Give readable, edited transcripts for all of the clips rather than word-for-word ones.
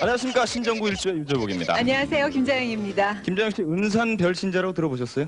안녕하십니까. 신정구 일주의 유재복입니다. 안녕하세요. 김자영입니다. 김자영 씨 은산 별신자라고 들어보셨어요?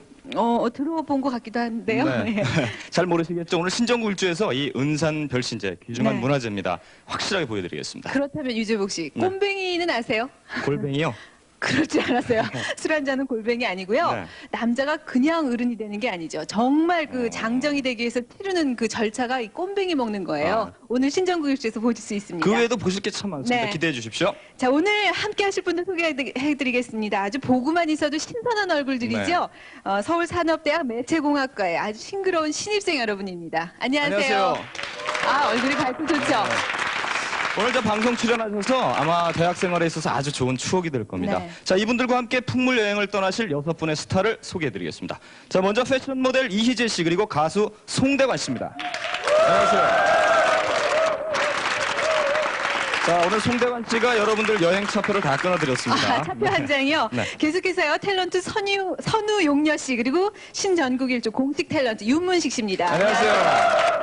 들어본 것 같기도 한데요. 네. 잘 모르시겠죠. 오늘 신정구 일주에서 이 은산 별신자 귀중한 네. 문화재입니다. 확실하게 보여드리겠습니다. 그렇다면 유재복 씨, 꼼뱅이는 아세요? 골뱅이요? 그렇지 않았어요. 술 한잔은 골뱅이 아니고요. 네. 남자가 그냥 어른이 되는 게 아니죠. 정말 그 장정이 되기 위해서 치르는 그 절차가 이 꼼뱅이 먹는 거예요. 오늘 신정구 일주에서 보실 수 있습니다. 그 외에도 보실 게 참 많습니다. 네. 기대해 주십시오. 자, 오늘 함께 하실 분들 소개해드리겠습니다. 아주 보고만 있어도 신선한 얼굴들이죠. 서울산업대학 매체공학과의 아주 싱그러운 신입생 여러분입니다. 안녕하세요. 얼굴이 밝고 좋죠? 오늘 저 방송 출연하셔서 아마 대학 생활에 있어서 아주 좋은 추억이 될 겁니다. 네. 자, 이분들과 함께 풍물 여행을 떠나실 6분의 스타를 소개해드리겠습니다. 자, 먼저 패션 모델 이희재 씨 그리고 가수 송대관 씨입니다. 안녕하세요. 자, 오늘 송대관 씨가 여러분들 여행 차표를 다 끊어드렸습니다. 차표 한 장이요. 네. 계속해서요. 탤런트 선우용녀 씨 그리고 신전국 일주 공식 탤런트 윤문식 씨입니다. 안녕하세요.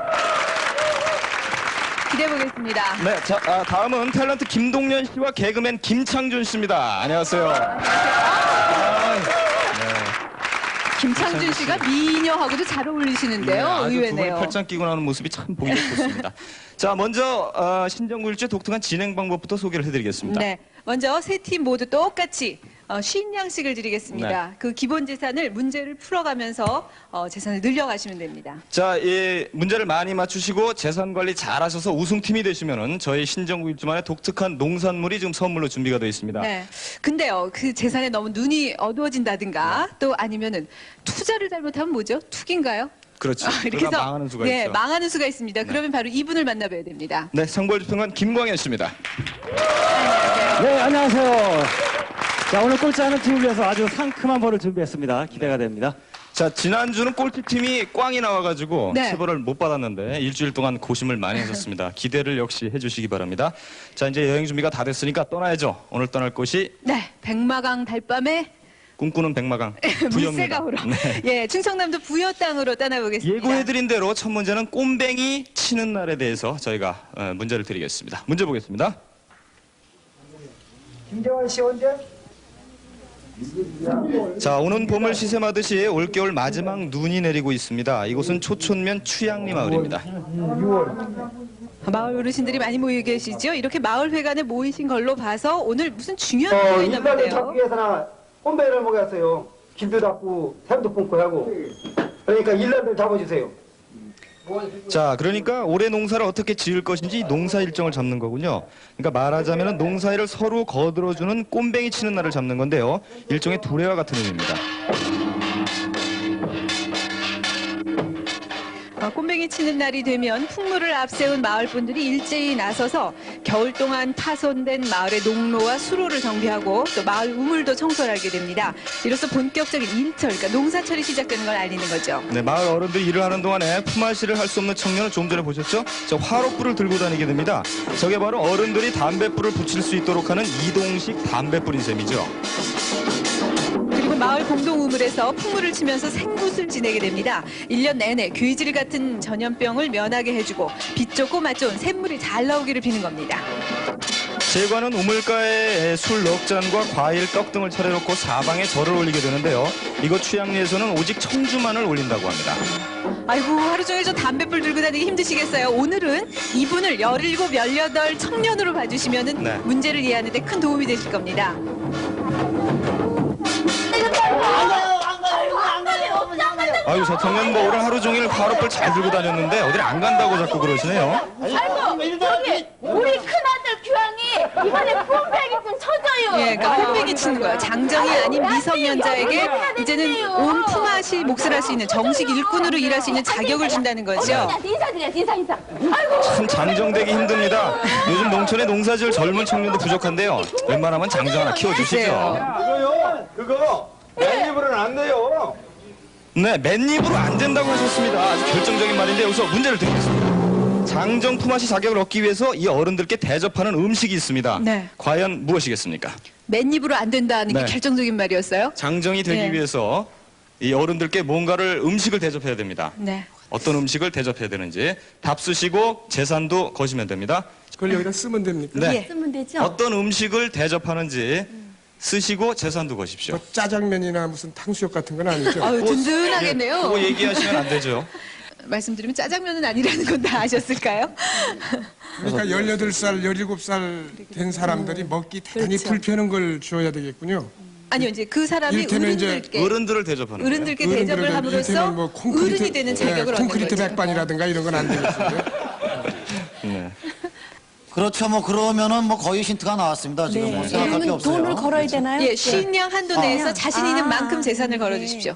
기대해 보겠습니다. 네, 자, 다음은 탤런트 김동연 씨와 개그맨 김창준 씨입니다. 안녕하세요. 김창준 씨가 미녀하고도 잘 어울리시는데요. 아주 두 분이 의외네요. 팔짱 끼고 나오는 모습이 참 보기 좋습니다. 자, 먼저 신정구 일주의 독특한 진행 방법부터 소개를 해드리겠습니다. 네, 먼저 세 팀 모두 똑같이 쉰 양씩을 드리겠습니다. 네. 그 기본 재산을 문제를 풀어가면서 재산을 늘려가시면 됩니다. 자, 이 문제를 많이 맞추시고 재산 관리 잘하셔서 우승팀이 되시면은 저희 신정구 일주만의 독특한 농산물이 지금 선물로 준비가 되어 있습니다. 네. 근데요, 그 재산에 너무 눈이 어두워진다든가 또 아니면은 투자를 잘못하면 뭐죠? 투기인가요? 그렇죠. 이렇게 그러다 해서 망하는 수가 네, 있죠. 망하는 수가 있습니다. 그러면 바로 이분을 만나봐야 됩니다. 네, 상벌주평관 김광현 씨입니다. 네, 안녕하세요. 자, 오늘 꼴찌하는 팀을 위해서 아주 상큼한 벌을 준비했습니다. 기대가 됩니다. 자, 지난주는 꼴찌팀이 꽝이 나와가지고 네. 체벌을 못 받았는데 일주일 동안 고심을 많이 하셨습니다. 기대를 역시 해주시기 바랍니다. 자, 이제 여행 준비가 다 됐으니까 떠나야죠. 오늘 떠날 곳이 네, 백마강 달밤에 꿈꾸는 백마강 부여입니다. 물새강으로. 네. 예, 충청남도 부여 땅으로 떠나보겠습니다. 예고해드린 대로 첫 문제는 꼼뱅이 치는 날에 대해서 저희가 문제를 드리겠습니다. 문제 보겠습니다. 김정환 씨 언제? 자, 오는 봄을 시샘하듯이 올겨울 마지막 눈이 내리고 있습니다. 이곳은 초촌면 추양리 마을입니다. 6월. 마을 어르신들이 많이 모여 계시죠? 이렇게 마을회관에 모이신 걸로 봐서 오늘 무슨 중요한 일이 있나 일단은 본데요. 잡기 위해서나 꼼배를 먹였어요. 길도 닦고 샘도 품고 하고. 그러니까 일년들 잡아주세요. 자, 그러니까 올해 농사를 어떻게 지을 것인지 농사 일정을 잡는 거군요. 그러니까 말하자면 농사일을 서로 거들어주는 꼼뱅이 치는 날을 잡는 건데요. 일종의 두레와 같은 의미입니다. 꼼뱅이 치는 날이 되면 풍물을 앞세운 마을 분들이 일제히 나서서 겨울 동안 파손된 마을의 농로와 수로를 정비하고 또 마을 우물도 청소를 하게 됩니다. 이로써 본격적인 일철, 그러니까 농사철이 시작되는 걸 알리는 거죠. 네, 마을 어른들이 일을 하는 동안에 품앗이를 할 수 없는 청년은 좀 전에 보셨죠? 저 화롯불을 들고 다니게 됩니다. 저게 바로 어른들이 담뱃불을 붙일 수 있도록 하는 이동식 담뱃불인 셈이죠. 그리고 마을 공동 우물에서 풍물을 치면서 생굿을 지내게 됩니다. 1년 내내 귀질 같은 전염병을 면하게 해주고 빛 좋고 맛 좋은 샘물이 잘 나오기를 비는 겁니다. 제관은 우물가에 술 넉 잔과 과일, 떡 등을 차려놓고 사방에 절을 올리게 되는데요. 이곳 취양리에서는 오직 청주만을 올린다고 합니다. 아이고, 하루 종일 저 담뱃불 들고 다니기 힘드시겠어요. 오늘은 이분을 17, 18 청년으로 봐주시면 네. 문제를 이해하는 데 큰 도움이 되실 겁니다. 아유, 저 청년 뭐 오늘 하루 종일 화롯불 잘 들고 다녔는데 어딜 안 간다고 자꾸 그러시네요. 아이고, 저기 우리 큰아들 규양이 이번에 꼼뱅이 좀 쳐줘요. 예, 그러니까 꼼뱅이 치는 거예요. 장정이 아닌 미성년자에게 이제는 온 품앗이 몫을 할 수 있는 정식 일꾼으로 일할 수 있는 자격을 준다는 거죠. 인사드려야지, 인사. 아이고. 참 장정되기 힘듭니다. 요즘 농촌에 농사 지을 젊은 청년도 부족한데요. 웬만하면 장정 하나 키워주시죠. 그거 맨입으로는 안 돼요. 네, 맨입으로 안 된다고 하셨습니다. 아주 결정적인 말인데 여기서 문제를 드리겠습니다. 장정 품앗이 자격을 얻기 위해서 이 어른들께 대접하는 음식이 있습니다. 네. 과연 무엇이겠습니까? 맨입으로 안 된다는 게 네. 결정적인 말이었어요. 장정이 되기 네. 위해서 이 어른들께 뭔가를 음식을 대접해야 됩니다. 네. 어떤 음식을 대접해야 되는지 답 쓰시고 재산도 거시면 됩니다. 그걸 여기다 쓰면 됩니까? 네. 쓰면 되죠? 어떤 음식을 대접하는지 쓰시고 재산도 거십시오. 뭐 짜장면이나 무슨 탕수육 같은 건 아니죠? 아유, 든든하겠네요. 그거 얘기하시면 안 되죠. 말씀드리면 짜장면은 아니라는 건 다 아셨을까요? 그러니까 18살, 17살 된 사람들이 먹기 대단히 그렇죠. 불편한 걸 줘야 되겠군요. 아니요, 이제 그 사람이 이를테면 이제 어른들께 어른들을 대접하는 거예요. 어른들께 대접을 어른들은 함으로써 이를테면 뭐 어른이 되는 자격을 얻는 콘크리트 거죠. 백반이라든가 이런 건 안 되겠어요. 네. 그렇죠. 뭐 그러면은 뭐 거의 힌트가 나왔습니다. 지금 뭐 생각할 게 없어요. 돈을 걸어야 되나요? 예, 쉰량 한도 내에서 자신 있는 만큼 재산을 걸어주십시오.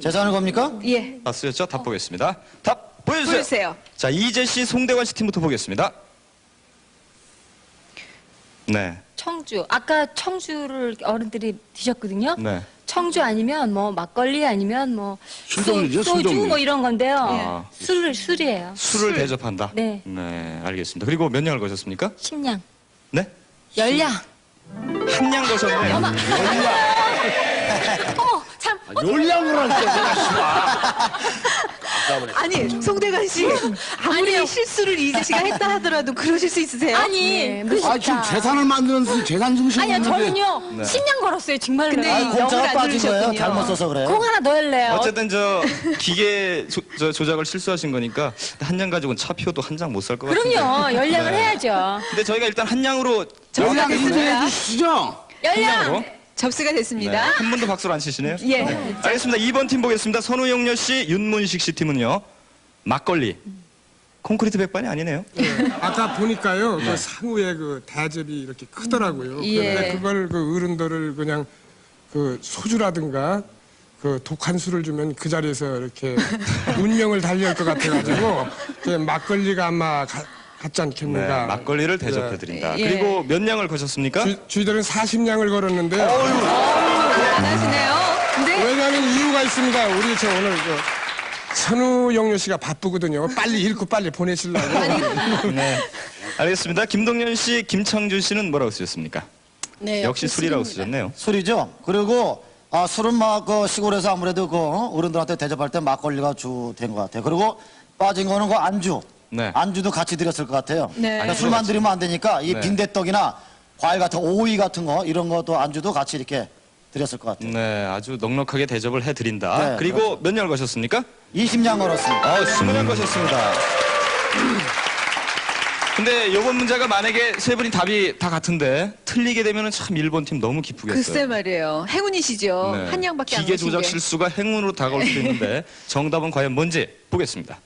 재산을 겁니까? 예, 답 쓰였죠? 답 보겠습니다. 답 보여주세요. 보여주세요. 자, 이재 씨, 송대관 씨 팀부터 보겠습니다. 네. 청주. 아까 청주를 어른들이 드셨거든요. 네. 청주 아니면 뭐 막걸리 아니면 뭐 술종류죠, 소주 술종류. 뭐 이런 건데요. 아. 술이에요. 술을 대접한다. 네. 네, 알겠습니다. 그리고 몇 냥을 거셨습니까? 식량. 네? 열량. 한 냥 거셨네요. 어머, 참. 열량을 할 때 내가 싫어. 아니, 송대관 씨, 아무리 아니요. 실수를 이재 씨가 했다 하더라도 그러실 수 있으세요? 아니, 그 아 지금 재산을 만드는 재산 중심 아니요, 없는데. 저는요. 네. 식량 걸었어요, 정말로. 근데 아, 이- 공짜가 영을 안 빠진 거예요. 누르셨군요. 잘못 써서 그래요. 콩 하나 더 열래요. 어쨌든 저 기계 조작을 실수하신 거니까 한 냥 가지고는 차표도 한 장 못 살 것 같은데. 그럼요. 열량을 네. 해야죠. 근데 저희가 일단 한 냥으로 접수가 열량 인정해 됐습니다. 주시죠. 열량. 냥으로 접수가 네. 됐습니다. 한 분도 박수를 안 치시네요. 예. 알겠습니다. 2번 팀 보겠습니다. 선우영녀 씨, 윤문식 씨 팀은요. 막걸리. 콘크리트 백반이 아니네요. 아까 보니까요, 그 상우의 그 대접이 이렇게 크더라고요. 예. 그런데 그걸 그 어른들을 그냥 그 소주라든가 그 독한 술을 주면 그 자리에서 이렇게 운명을 달리할 것 같아가지고 그 막걸리가 아마 같지 않겠는가. 네, 막걸리를 대접해 드린다. 예. 그리고 몇 냥을 거셨습니까? 주희들은 40냥을 걸었는데요. 안 하시네요. 근데 왜냐하면 이유가 있습니다. 우리 저 오늘 선우영료 씨가 바쁘거든요. 빨리 읽고 빨리 보내시려고. 네. 알겠습니다. 김동연 씨, 김창준 씨는 뭐라고 쓰셨습니까? 네, 역시 술이라고 쓰셨네요. 술이죠. 그리고 술은 막 그 시골에서 아무래도 그 어른들한테 대접할 때 막걸리가 주된 것 같아요. 그리고 빠진 거는 그 안주. 네. 안주도 같이 드렸을 것 같아요. 네. 그러니까 술만 드리면 안 되니까 이 네. 빈대떡이나 과일 같은 오이 같은 거 이런 것도 안주도 같이 이렇게 드렸을 것 같아요. 네, 아주 넉넉하게 대접을 해 드린다. 네, 그리고 몇 냥을 거셨습니까? 20냥 걸었습니다. 20냥 거셨습니다. 근데 요번 문제가 만약에 세 분이 답이 다 같은데 틀리게 되면은 참 1번 팀 너무 기쁘겠어요. 글쎄 말이에요. 행운이시죠. 네. 한 양밖에 안 기계 거신 조작 게. 실수가 행운으로 다가올 수도 있는데 정답은 과연 뭔지 보겠습니다.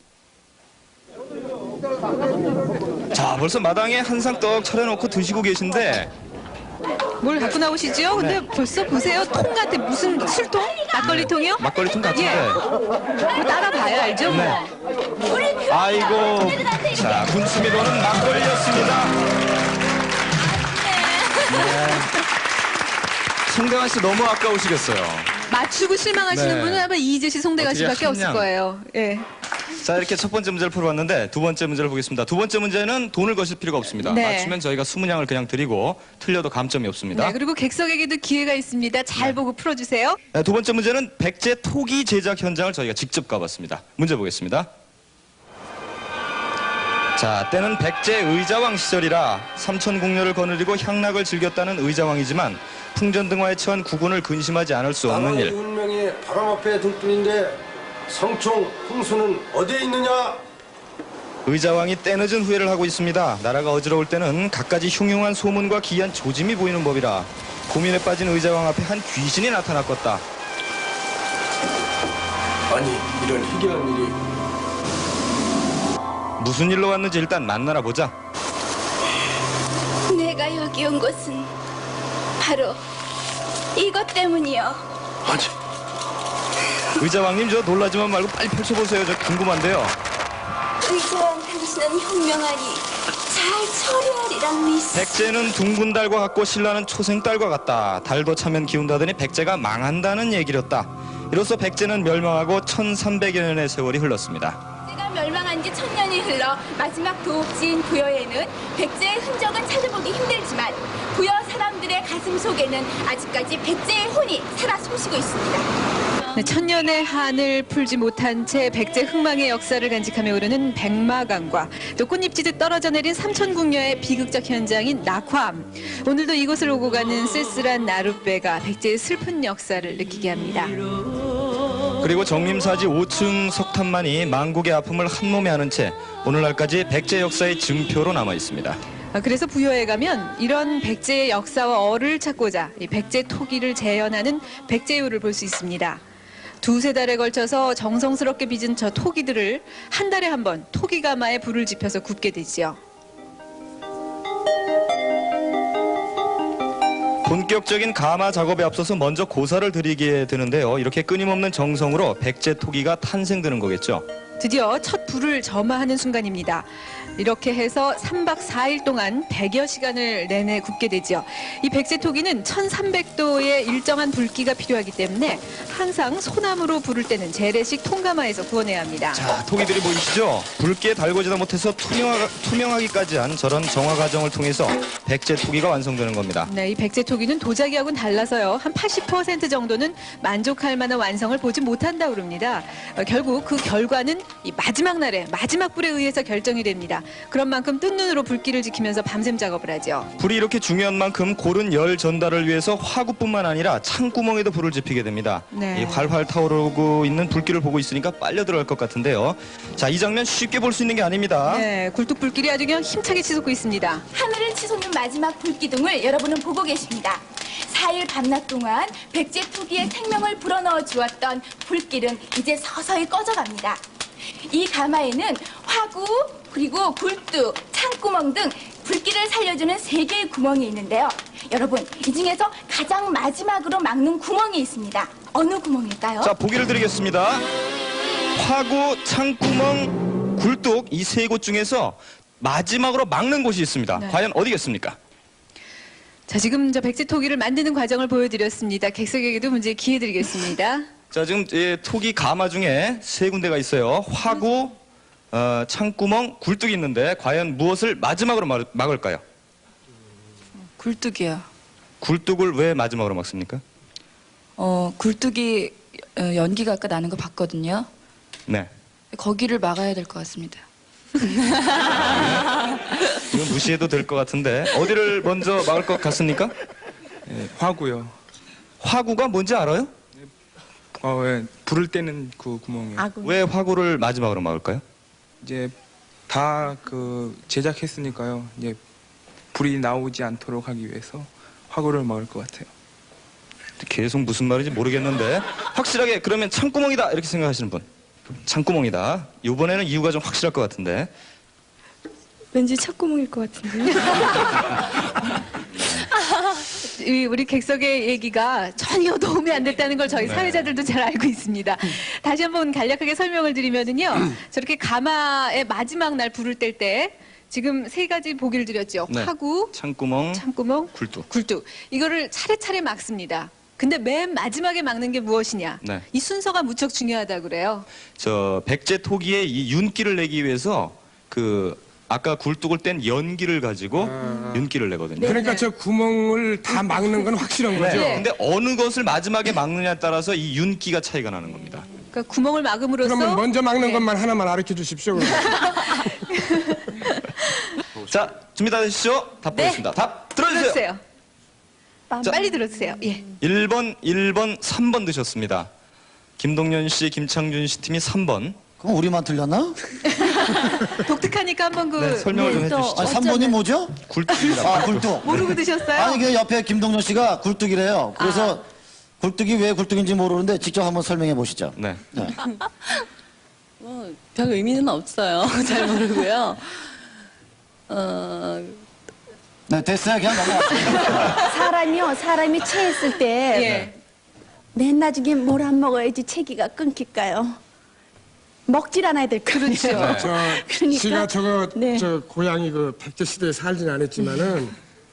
자, 벌써 마당에 한상떡 차려놓고 드시고 계신데 뭘 갖고 나오시죠? 근데 네. 벌써 보세요. 통 같아. 무슨 술통? 막걸리 통이요? 막걸리통 같은데 예. 뭐 따라봐야 알죠? 뭐. 네. 아이고, 자, 군침이 도는 막걸리였습니다. 네. 송대관 씨 너무 아까우시겠어요. 맞추고 실망하시는 네. 분은 아마 이재 씨, 송대관 어떻게 씨밖에 없을 한 거예요. 예. 자, 이렇게 첫 번째 문제를 풀어봤는데 두 번째 문제를 보겠습니다. 두 번째 문제는 돈을 거실 필요가 없습니다. 네. 맞추면 저희가 20냥을 그냥 드리고 틀려도 감점이 없습니다. 네, 그리고 객석에게도 기회가 있습니다. 잘 보고 풀어주세요. 네, 두 번째 문제는 백제 토기 제작 현장을 저희가 직접 가봤습니다. 문제 보겠습니다. 자, 때는 백제 의자왕 시절이라 삼천궁녀를 거느리고 향락을 즐겼다는 의자왕이지만 풍전등화에 처한 국군을 근심하지 않을 수 없는 일. 운명이 바람 앞에 들 뿐인데 성총 흥수는 어디에 있느냐? 의자왕이 때늦은 후회를 하고 있습니다. 나라가 어지러울 때는 갖가지 흉흉한 소문과 기이한 조짐이 보이는 법이라 고민에 빠진 의자왕 앞에 한 귀신이 나타났겠다. 아니 이런 희귀한 일이 무슨 일로 왔는지 일단 만나나 보자. 내가 여기 온 것은 바로 이것 때문이요. 아니 의자왕님 저 놀라지만 말고 빨리 펼쳐보세요. 저 궁금한데요. 의자왕 당신은 현명하니 잘 처리하리란 미스. 백제는 둥근 달과 같고 신라는 초생달과 같다. 달도 차면 기운다더니 백제가 망한다는 얘기렸다. 이로써 백제는 멸망하고 1300여 년의 세월이 흘렀습니다. 백제가 멸망한 지 1000년이 흘러 마지막 도읍지인 부여에는 백제의 흔적은 찾아보기 힘들지만 부여 사람들의 가슴 속에는 아직까지 백제의 혼이 살아 숨쉬고 있습니다. 네, 천년의 한을 풀지 못한 채 백제 흥망의 역사를 간직하며 오르는 백마강과 또 꽃잎지듯 떨어져 내린 삼천궁녀의 비극적 현장인 낙화암. 오늘도 이곳을 오고 가는 쓸쓸한 나룻배가 백제의 슬픈 역사를 느끼게 합니다. 그리고 정림사지 5층 석탑만이 망국의 아픔을 한 몸에 안은 채 오늘날까지 백제 역사의 증표로 남아 있습니다. 그래서 부여에 가면 이런 백제의 역사와 어를 찾고자 이 백제 토기를 재현하는 백제요를 볼 수 있습니다. 두세 달에 걸쳐서 정성스럽게 빚은 저 토기들을 한 달에 한 번 토기가마에 불을 지펴서 굽게 되지요. 본격적인 가마 작업에 앞서서 먼저 고사를 드리게 되는데요. 이렇게 끊임없는 정성으로 백제 토기가 탄생되는 거겠죠. 드디어 첫 불을 점화하는 순간입니다. 이렇게 해서 3박 4일 동안 100여 시간을 내내 굽게 되죠. 이 백제 토기는 1300도의 일정한 불기가 필요하기 때문에 항상 소나무로 불을 때는 재래식 통가마에서 구워내야 합니다. 자, 토기들이 보이시죠? 붉게 달궈지다 못해서 투명하기까지 한 저런 정화 과정을 통해서 백제 토기가 완성되는 겁니다. 네, 이 백제 토기는 도자기하고는 달라서요. 한 80% 정도는 만족할 만한 완성을 보지 못한다고 그럽니다. 결국 그 결과는 이 마지막 날에 마지막 불에 의해서 결정이 됩니다. 그런 만큼 뜬 눈으로 불길을 지키면서 밤샘 작업을 하죠. 불이 이렇게 중요한 만큼 고른 열 전달을 위해서 화구뿐만 아니라 창구멍에도 불을 지피게 됩니다. 네. 이 활활 타오르고 있는 불길을 보고 있으니까 빨려 들어갈 것 같은데요. 자, 이 장면 쉽게 볼 수 있는 게 아닙니다. 네, 굴뚝불길이 아주 그냥 힘차게 치솟고 있습니다. 하늘을 치솟는 마지막 불기둥을 여러분은 보고 계십니다. 4일 밤낮 동안 백제 토기의 생명을 불어넣어 주었던 불길은 이제 서서히 꺼져갑니다. 이 가마에는 화구, 그리고 굴뚝, 창구멍 등 불길을 살려주는 3개의 구멍이 있는데요. 여러분, 이 중에서 가장 마지막으로 막는 구멍이 있습니다. 어느 구멍일까요? 자, 보기를 드리겠습니다. 화구, 창구멍, 굴뚝 이 세 곳 중에서 마지막으로 막는 곳이 있습니다. 네. 과연 어디겠습니까? 자, 지금 저 백제 토기를 만드는 과정을 보여드렸습니다. 객석에게도 문제 기회 드리겠습니다. 자, 지금 토기 가마 중에 세 군데가 있어요. 화구, 창구멍, 굴뚝이 있는데 과연 무엇을 마지막으로 막을까요? 굴뚝이요. 굴뚝을 왜 마지막으로 막습니까? 굴뚝이 연기가 아까 나는 거 봤거든요. 네. 거기를 막아야 될 것 같습니다. 이건 무시해도 될 것 같은데 어디를 먼저 막을 것 같습니까? 화구요. 화구가 뭔지 알아요? 예, 불을 때는 그 구멍이요. 왜 화구를 마지막으로 막을까요? 이제 다 그 제작했으니까요. 이제 불이 나오지 않도록 하기 위해서 화구를 막을 것 같아요. 계속 무슨 말인지 모르겠는데 확실하게 그러면 창구멍이다 이렇게 생각하시는 분? 창구멍이다. 이번에는 이유가 좀 확실할 것 같은데. 왠지 착구멍일 것 같은데요. 우리 객석의 얘기가 전혀 도움이 안 됐다는 걸 저희 사회자들도 잘 알고 있습니다. 다시 한번 간략하게 설명을 드리면은요. 저렇게 가마의 마지막 날 불을 뗄 때 지금 3가지 보기를 드렸죠. 네. 화구, 창구멍, 창구멍, 굴뚝. 이거를 차례차례 막습니다. 근데 맨 마지막에 막는 게 무엇이냐? 네. 이 순서가 무척 중요하다고 그래요. 저 백제 토기의 이 윤기를 내기 위해서 아까 굴뚝을 뗀 연기를 가지고 윤기를 내거든요. 그러니까 저 구멍을 다 막는 건 확실한 거죠. 네. 근데 어느 것을 마지막에 막느냐에 따라서 이 윤기가 차이가 나는 겁니다. 그러니까 구멍을 막음으로써 그러면 먼저 막는 네. 것만 하나만 가르쳐 주십시오. 그러면. 자, 준비 다 되시죠? 답 보겠습니다. 답 들어주세요. 들어주세요. 자. 빨리 들어주세요. 예. 1번, 3번 드셨습니다. 김동연 씨, 김창준 씨 팀이 3번. 그럼 우리만 틀렸나? 독특하니까 한번 네, 설명을 좀 해주시죠. 아, 3번이 뭐죠? 굴뚝입니다. 아, 굴뚝. 모르고 드셨어요? 아니, 그 옆에 김동연 씨가 굴뚝이래요. 그래서 굴뚝이 왜 굴뚝인지 모르는데 직접 한번 설명해 보시죠. 네. 네. 별 의미는 없어요. 잘 모르고요. 네, 됐어요. 그냥 넘어가세요. 사람이 체했을 때 예. 맨 나중에 뭘 안 먹어야지 체기가 끊길까요? 먹질 않아야 될 거예요. 그렇죠. 그러니까. 제가 네. 저 고향이 그 백제 시대에 살진 않았지만은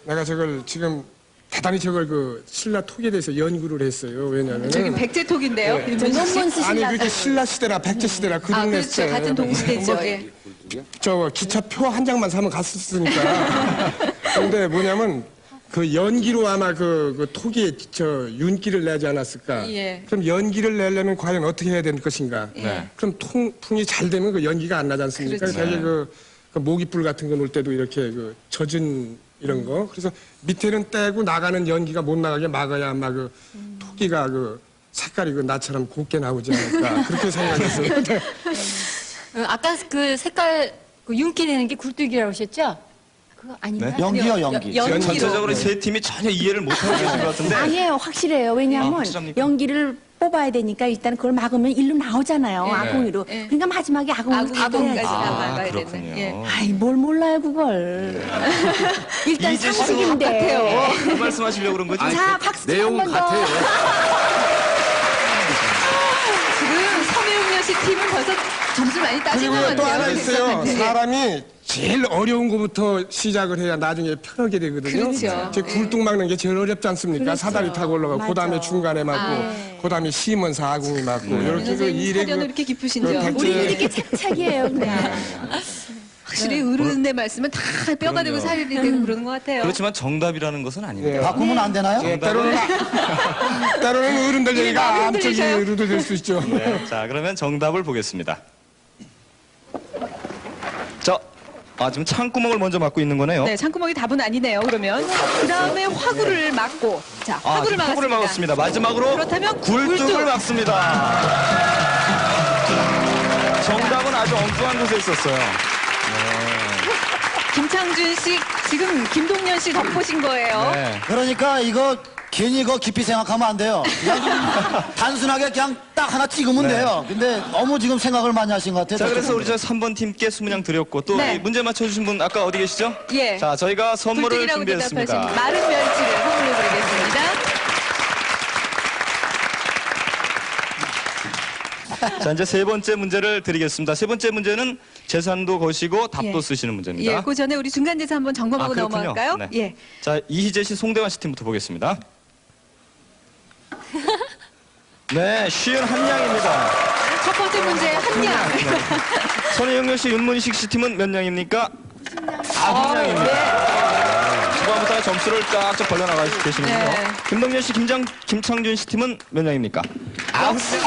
내가 저걸 지금 대단히 저걸 그 신라 톡에 대해서 연구를 했어요. 왜냐면은 저기 백제톡인데요. 네. 김민식 씨. 논문 아니 쓰시려고. 그게 신라 시대나 백제 시대나 그 동네 그렇죠. 때 같은 동시대죠. 뭐, 예. 저 기차표 한 장만 사면 갔었으니까. 근데 뭐냐면 그 연기로 아마 그 토기에 저 윤기를 내지 않았을까? 예. 그럼 연기를 내려면 과연 어떻게 해야 되는 것인가? 네. 그럼 풍이 잘 되면 그 연기가 안 나지 않습니까? 그렇죠. 되게 그 모기불 같은 거 놓을 때도 이렇게 그 젖은 이런 거. 그래서 밑에는 떼고 나가는 연기가 못 나가게 막아야 아마 그 토기가 그 색깔이 그 나처럼 곱게 나오지 않을까? 그렇게 생각했어요. 아까 그 색깔 그 윤기 내는 게 굴뚝이라고 하셨죠? 그거 아닌가요? 연기요, 연기. 전체적으로 세 팀이 전혀 이해를 못하고 계신 것 같은데. 아니에요, 확실해요. 왜냐하면 확실합니까? 연기를 뽑아야 되니까 일단 그걸 막으면 일로 나오잖아요, 네. 아궁이로. 네. 그러니까 마지막에 아궁이로 다 아궁이까지 넣어야지. 다 막아야 그렇군요. 되는. 예. 아이, 뭘 몰라요, 그걸. 일단 이제 상식인데. 그 말씀하시려고 그런 거죠? 자, 박수 좀 내용 한 번 더. 같아요. 지금 서명여 씨 팀은 벌써 점수 많이 따진 것 그리고 같아요. 또 하나 있어요. 네. 사람이 제일 어려운 것부터 시작을 해야 나중에 편하게 되거든요. 그렇죠. 제 굴뚝 막는 게 제일 어렵지 않습니까? 그렇죠. 사다리 타고 올라가고, 맞아. 그 다음에 중간에 막고, 네. 그 다음에 쉬면서 아궁이 막고, 이렇게 그 선생님 일에 사전은 이렇게 깊으신죠? 백제- 우리 이렇게 착착이에요, 그냥. 확실히 어른의 말씀은 다 뼈가 되고 살이 되고 그러는 것 같아요. 그렇지만 정답이라는 것은 아닙니다. 예. 바꾸면 안 되나요? 예, 때로는 어른들 이게 얘기가 마음에 암적이 흔들리셔요? 의도도 될 수 있죠. 네, 자, 그러면 정답을 보겠습니다. 자, 지금 창구멍을 먼저 막고 있는 거네요. 네, 창구멍이 답은 아니네요. 그러면 그 다음에 화구를 막고, 자, 화구를 지금 화구를 막았습니다. 막았습니다. 마지막으로 그렇다면 굴뚝을 굴뚝. 막습니다. 정답은 아주 엉뚱한 곳에 있었어요. 김창준 씨, 지금 김동연 씨 덕보신 거예요. 네. 그러니까 이거 괜히 이거 깊이 생각하면 안 돼요. 그냥 단순하게 그냥 딱 하나 찍으면 돼요. 근데 너무 지금 생각을 많이 하신 것 같아요. 자, 그래서 우리 저 3번 팀께 20냥 드렸고 또 네. 이 문제 맞춰주신 분 아까 어디 계시죠? 예. 자, 저희가 선물을 굴뚝이라고 대답하신 준비했습니다. 마른 멸치를 선물로 드리겠습니다. 자, 이제 세 번째 문제를 드리겠습니다. 세 번째 문제는 재산도 거시고 답도 예. 쓰시는 문제입니다. 예, 그 전에 우리 중간재산 한번 점검하고 그렇군요. 넘어갈까요? 네. 예. 자, 이희재 씨, 송대환 씨 팀부터 보겠습니다. 네, 쉬운 한 냥입니다. 첫 번째 문제 한 냥. 손혜영렬 씨, 윤문식 씨 팀은 몇 냥입니까? 한 냥입니다. 초반부터 점수를 쫙쫙 벌려나가 계시는군요. 네. 김동연 씨, 김창준 씨 팀은 몇 냥입니까? 역시.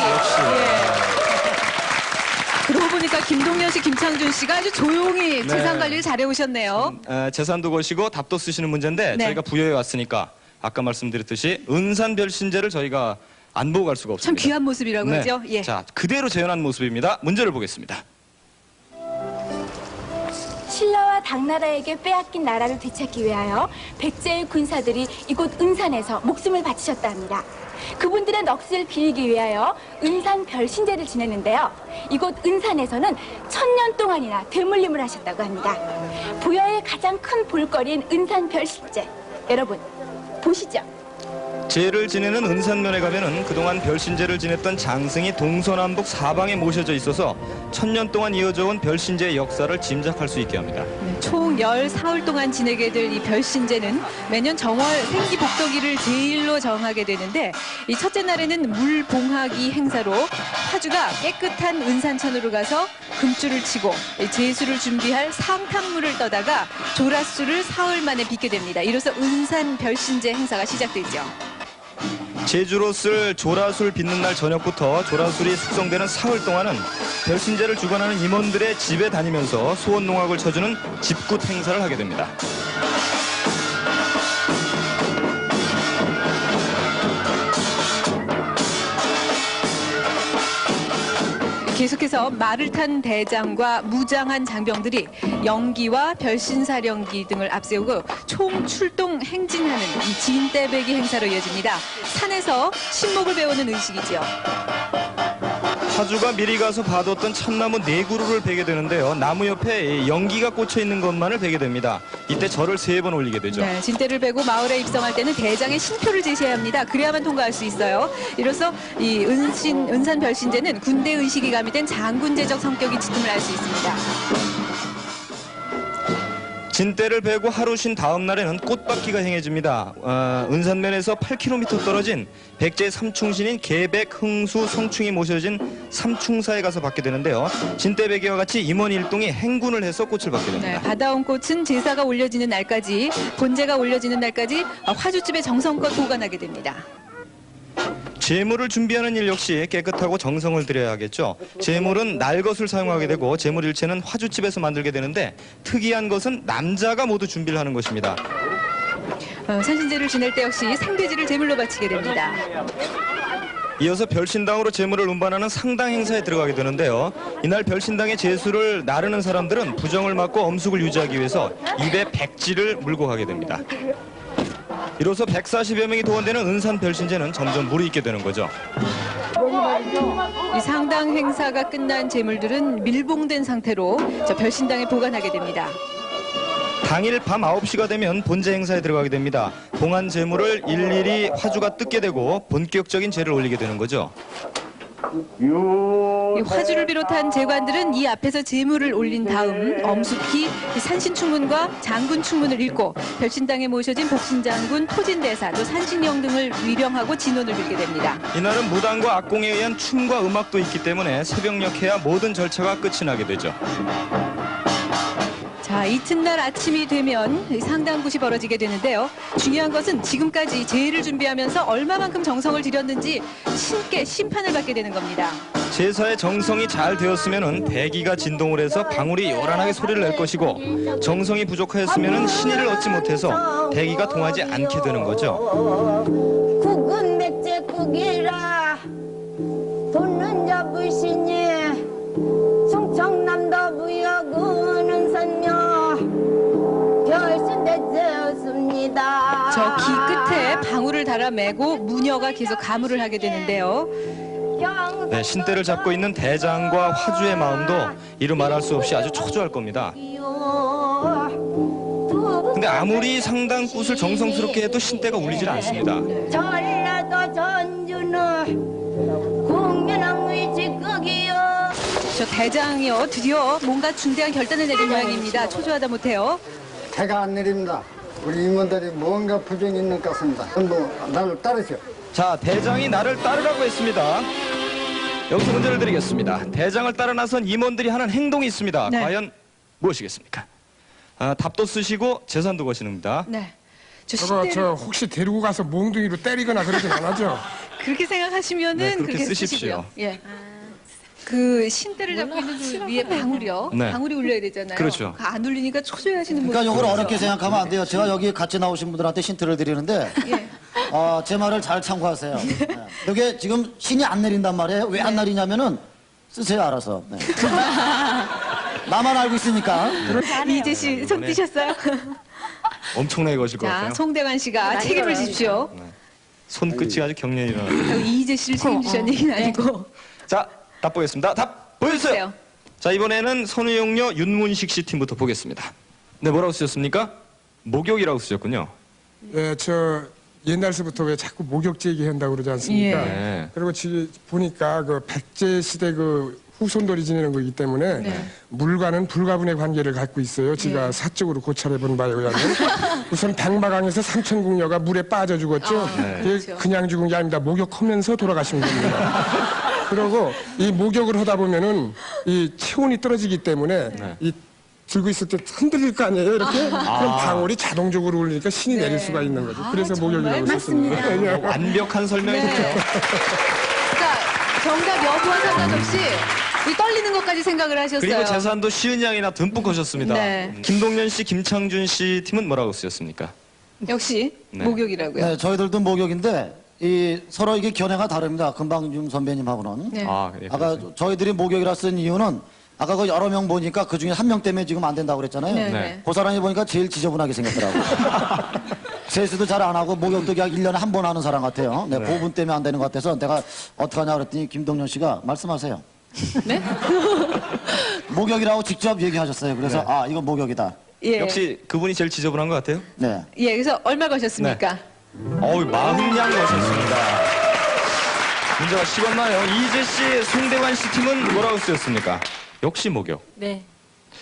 그러고 보니까 김동연 씨, 김창준 씨가 아주 조용히 네. 재산 관리를 잘해 오셨네요. 재산도 거시고 답도 쓰시는 문제인데 네. 저희가 부여해 왔으니까 아까 말씀드렸듯이 은산별신제를 저희가 안 보고 갈 수가 참 없습니다. 귀한 모습이라고 네. 하죠. 예. 자, 그대로 재현한 모습입니다. 문제를 보겠습니다. 신라와 당나라에게 빼앗긴 나라를 되찾기 위하여 백제의 군사들이 이곳 은산에서 목숨을 바치셨다 합니다. 그분들의 넋을 빌기 위하여 은산 별신제를 지냈는데요. 이곳 은산에서는 1000년 동안이나 대물림을 하셨다고 합니다. 부여의 가장 큰 볼거리인 은산 별신제. 여러분, 보시죠. 제를 지내는 은산면에 가면은 그동안 별신제를 지냈던 장승이 동서남북 사방에 모셔져 있어서 1000년 동안 이어져온 별신제의 역사를 짐작할 수 있게 합니다. 네, 총 14홀 동안 지내게 될 이 별신제는 매년 정월 생기 복덕일을 제일로 정하게 되는데 이 첫째 날에는 물봉하기 행사로 화주가 깨끗한 은산천으로 가서 금줄을 치고 제수를 준비할 상탕물을 떠다가 조라수를 사흘 만에 빚게 됩니다. 이로써 은산 별신제 행사가 시작되죠. 제주로 쓸 조라술 빚는 날 저녁부터 조라술이 숙성되는 사흘 동안은 별신제를 주관하는 임원들의 집에 다니면서 소원농악을 쳐주는 집굿 행사를 하게 됩니다. 계속해서 말을 탄 대장과 무장한 장병들이 영기와 별신사령기 등을 앞세우고 총출동 행진하는 이 진대배기 행사로 이어집니다. 산에서 신목을 배우는 의식이죠. 화주가 미리 가서 봐뒀던 참나무 4그루를 베게 되는데요. 나무 옆에 연기가 꽂혀 있는 것만을 베게 됩니다. 이때 절을 3번 올리게 되죠. 네, 진대를 베고 마을에 입성할 때는 대장의 신표를 제시해야 합니다. 그래야만 통과할 수 있어요. 이로써 이 은산 별신제는 군대 의식이 가미된 장군제적 성격이 짙음을 알 수 있습니다. 진대를 베고 하루 쉰 다음 날에는 꽃받기가 행해집니다. 은산면에서 8km 떨어진 백제 삼충신인 계백, 흥수, 성충이 모셔진 삼충사에 가서 받게 되는데요. 진대 베기와 같이 임원 일동이 행군을 해서 꽃을 받게 됩니다. 네, 받아온 꽃은 제사가 올려지는 날까지, 본제가 올려지는 날까지 화주집에 정성껏 보관하게 됩니다. 제물을 준비하는 일 역시 깨끗하고 정성을 들여야 하겠죠. 제물은 날것을 사용하게 되고 제물 일체는 화주집에서 만들게 되는데 특이한 것은 남자가 모두 준비를 하는 것입니다. 산신제를 지낼 때 역시 상돼지를 제물로 바치게 됩니다. 이어서 별신당으로 제물을 운반하는 상당 행사에 들어가게 되는데요. 이날 별신당의 제수를 나르는 사람들은 부정을 막고 엄숙을 유지하기 위해서 입에 백지를 물고 가게 됩니다. 이로써 140여 명이 동원되는 은산 별신제는 점점 무르익게 되는 거죠. 이 상당 행사가 끝난 제물들은 밀봉된 상태로 별신당에 보관하게 됩니다. 당일 밤 9시가 되면 본제 행사에 들어가게 됩니다. 봉한 제물을 일일이 화주가 뜯게 되고 본격적인 제를 올리게 되는 거죠. 이 화주를 비롯한 제관들은 이 앞에서 제물을 올린 다음 엄숙히 이 산신충문과 장군충문을 읽고 별신당에 모셔진 복신장군, 토진대사, 또 산신령 등을 위령하고 진원을 빌게 됩니다. 이날은 무당과 악공에 의한 춤과 음악도 있기 때문에 새벽녘에야 모든 절차가 끝이 나게 되죠. 자, 이튿날 아침이 되면 상당굿이 벌어지게 되는데요. 중요한 것은 지금까지 제를 준비하면서 얼마만큼 정성을 들였는지 신께 심판을 받게 되는 겁니다. 제사의 정성이 잘 되었으면 대기가 진동을 해서 방울이 요란하게 소리를 낼 것이고 정성이 부족하였으면 신의를 얻지 못해서 대기가 통하지 않게 되는 거죠. 국은 백제국이라 돈은 잡으시니 충청남도 부여군 은산며 별신대제였습니다. 저 기 끝에 방울을 달아 매고 무녀가 계속 가무를 하게 되는데요. 네, 신대를 잡고 있는 대장과 화주의 마음도 이루 말할 수 없이 아주 초조할 겁니다. 근데 아무리 상당굿을 정성스럽게 해도 신대가 울리질 않습니다. 전라도 전주는 국민왕의 직극이요. 저 대장이요, 드디어 뭔가 중대한 결단을 내린 모양입니다. 초조하다 못해요. 해가 안 내립니다. 우리 임원들이 뭔가 부정이 있는 것 같습니다. 전부 나를 따르죠. 자, 대장이 나를 따르라고 했습니다. 여기서 문제를 드리겠습니다. 대장을 따라 나선 임원들이 하는 행동이 있습니다. 네. 과연 무엇이겠습니까? 답도 쓰시고 재산도 거시는입니다. 네. 저 혹시 데리고 가서 몽둥이로 때리거나 그러진 않았죠? 그렇게 생각하시면은 네, 그렇게 그렇게 쓰십시오. 쓰시고요. 예. 그 신대를 잡고 있는 그 위에 방울이요. 네. 방울이 울려야 되잖아요. 그렇죠. 안 울리니까 초조해하시는 분들. 그러니까 이걸 어렵게 생각하면 안 돼요. 제가 여기 같이 나오신 분들한테 힌트를 드리는데 예. 제 말을 잘 참고하세요. 네. 여기 지금 신이 안 내린단 말이에요. 왜 안 내리냐면은 쓰세요 알아서. 네. 나만 알고 있으니까. 이재 씨 손 띄셨어요? 엄청나게 거실 것 같아요. 자, 송대관 씨가 책임을 지십시오. 손끝이 아주 경련이 일어나요. 이재 씨를 책임지시는 얘기는 아니고. 자, 답 보겠습니다. 답 보여주세요. 자, 이번에는 선우용녀 윤문식 씨 팀부터 보겠습니다. 네, 뭐라고 쓰셨습니까? 목욕이라고 쓰셨군요. 예, 저 옛날서부터 왜 자꾸 목욕제 얘기한다고 그러지 않습니까? 예. 그리고 지금 보니까 그 백제 시대 그 후손들이 지내는 거기 때문에 네. 물과는 불가분의 관계를 갖고 있어요. 제가 사적으로 고찰해 본 바에 의하면 우선 백마강에서 삼천궁녀가 물에 빠져 죽었죠. 네. 그게 그냥 죽은 게 아닙니다. 목욕하면서 돌아가신 겁니다. 그리고 이 목욕을 하다 보면은 이 체온이 떨어지기 때문에 이 들고 있을 때 흔들릴 거 아니에요, 이렇게? 그럼 방울이 자동적으로 울리니까 신이 내릴 수가 있는 거죠. 그래서 목욕이라고 썼습니다. 완벽한 설명이네요. 그러니까 정답 여부와 상관없이 이 떨리는 것까지 생각을 하셨어요. 그리고 재산도 시은 양이나 듬뿍 거셨습니다. 네. 김동연 씨, 김창준 씨 팀은 뭐라고 쓰셨습니까? 역시 네. 목욕이라고요. 네, 저희들도 목욕인데 서로 이게 견해가 다릅니다. 금방준 선배님하고는. 네. 예, 아까 저희들이 목욕이라 쓴 이유는 아까 그 여러 명 보니까 그 중에 한 명 때문에 지금 안 된다고 그랬잖아요. 네, 네. 그 사람이 보니까 제일 지저분하게 생겼더라고요. 세수도 잘 안 하고 목욕도 그냥 1년에 한 번 하는 사람 같아요. 네, 보분 때문에 안 되는 것 같아서 내가 어떡하냐 그랬더니 김동연 씨가 말씀하세요. 네? 목욕이라고 직접 얘기하셨어요. 그래서 네. 이건 목욕이다. 예. 역시 그분이 제일 지저분한 것 같아요? 네. 예, 그래서 얼마 거셨습니까? 40냥 거셨습니다. 문제가 쉬웠나요? 이재 씨, 송대관 씨 팀은 뭐라고 쓰셨습니까? 역시 목욕. 네.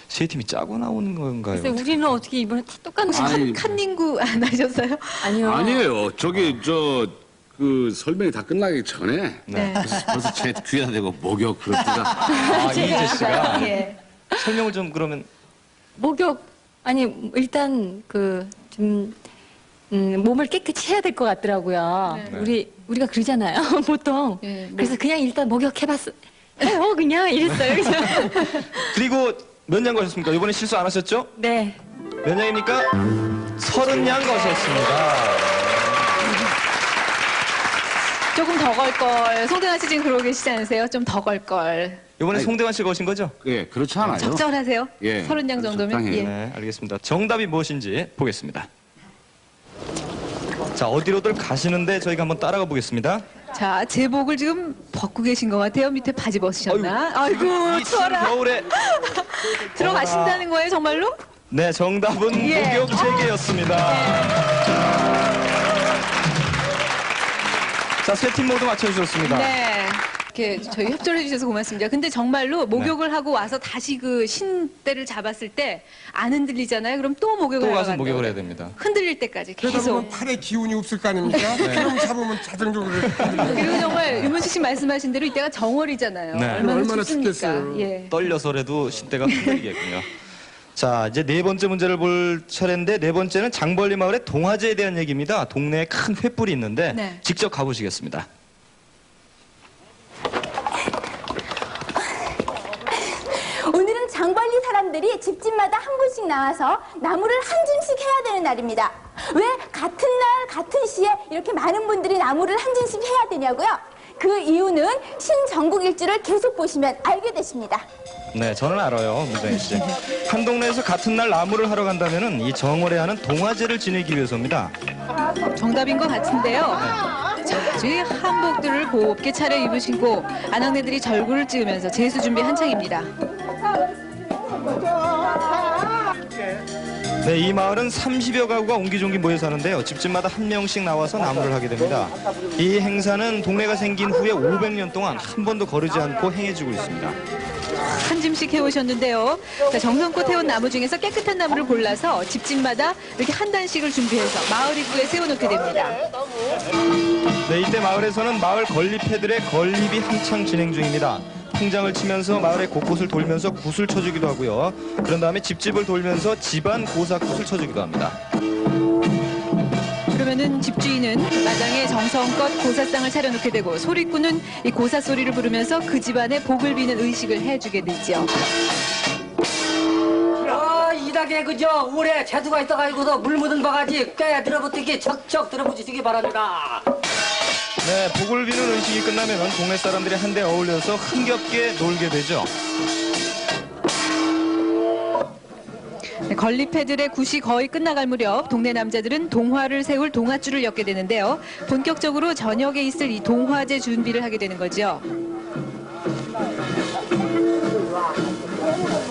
세 팀이 짜고 나오는 건가요? 글쎄 우리는 어떻게 이번에 다 똑같은 아니, 칸닝구 안 하셨어요? 아니요. 아니에요. 저기 그 설명이 다 끝나기 전에 네. 벌써 제 귀에다 대고 목욕 그렇다가 이희재 씨가 예. 설명을 좀 그러면 목욕 아니 일단 그 좀 몸을 깨끗이 해야 될 것 같더라고요. 네. 우리가 그러잖아요. 보통. 네, 그래서 그냥 일단 목욕해봤어. 그냥 이랬어요. 그냥. 그리고 몇 냥 거셨습니까? 이번에 실수 안 하셨죠? 네. 몇 냥입니까? 30냥 거셨습니다. 조금 더 걸 걸. 송대관 씨 지금 그러고 계시지 않으세요? 좀 더 걸 걸. 이번에 아니, 송대관 씨 거신 거죠? 예, 그렇지 않아요. 적절하세요? 예, 30냥 정도면? 적당히. 예. 네, 알겠습니다. 정답이 무엇인지 보겠습니다. 자, 어디로들 가시는데 저희가 한번 따라가 보겠습니다. 자, 제복을 지금 벗고 계신 것 같아요. 밑에 바지 벗으셨나? 아이고, 이 추운 추워라. 겨울에 들어가신다는 거예요, 정말로? 네, 정답은 예. 목욕 재개였습니다. 자, 세 팀 모두 맞춰주셨습니다. 네. 이렇게 저희 협조를 해주셔서 고맙습니다. 근데 정말로 목욕을 하고 와서 다시 그 신대를 잡았을 때 안 흔들리잖아요. 그럼 또 목욕을 또 하러 가서 간다고 목욕을 해야 그래요. 됩니다. 흔들릴 때까지 그러다 보면 계속. 팔에 기운이 없을 거 아닙니까? 그럼 잡으면 자동적으로 그리고 정말 유문식 씨 말씀하신 대로 이때가 정월이잖아요. 네. 얼마나 춥습니까? 춥겠어요. 예. 떨려서라도 신대가 흔들리겠군요. 자, 이제 네 번째 문제를 볼 차례인데 네 번째는 장벌리 마을의 동화제에 대한 얘기입니다. 동네에 큰 횃불이 있는데 네. 직접 가보시겠습니다. 오늘은 장벌리 사람들이 집집마다 한 분씩 나와서 나무를 한 줌씩 해야 되는 날입니다. 왜 같은 날 같은 시에 이렇게 많은 분들이 나무를 한 줌씩 해야 되냐고요? 그 이유는 신전국일주를 계속 보시면 알게 되십니다. 네, 저는 알아요, 문정희 씨. 한 동네에서 같은 날 나무를 하러 간다면은 이 정월에 하는 동화제를 지내기 위해서입니다. 정답인 것 같은데요. 자, 저희 한복들을 곱게 차려입으시고 아낙네들이 절구를 찍으면서 제수 준비 한창입니다. 네, 이 마을은 30여 가구가 옹기종기 모여 사는데요. 집집마다 한 명씩 나와서 나무를 하게 됩니다. 이 행사는 동네가 생긴 후에 500년 동안 한 번도 거르지 않고 행해지고 있습니다. 한 줌씩 해오셨는데요. 자, 정성껏 해온 나무 중에서 깨끗한 나무를 골라서 집집마다 이렇게 한 단씩을 준비해서 마을 입구에 세워놓게 됩니다. 네, 이때 마을에서는 마을 건립회들의 건립이 한창 진행 중입니다. 통장을 치면서 마을의 곳곳을 돌면서 굿을 쳐주기도 하고요. 그런 다음에 집집을 돌면서 집안 고사굿을 쳐주기도 합니다. 그러면은 집주인은 마당에 정성껏 고사상을 차려놓게 되고 소리꾼은 이 고사 소리를 부르면서 그 집안에 복을 비는 의식을 해주게 되죠. 이닥에 그저 올해 재수가 있어가지고서 물 묻은 바가지 꽤 들어붙기 척척 들어붙이시기 바랍니다. 네, 복을 비는 의식이 끝나면 동네 사람들이 한데 어울려서 흥겹게 놀게 되죠. 네, 건립회들의 굿이 거의 끝나갈 무렵 동네 남자들은 동화를 세울 동화줄을 엮게 되는데요. 본격적으로 저녁에 있을 이 동화제 준비를 하게 되는 거죠.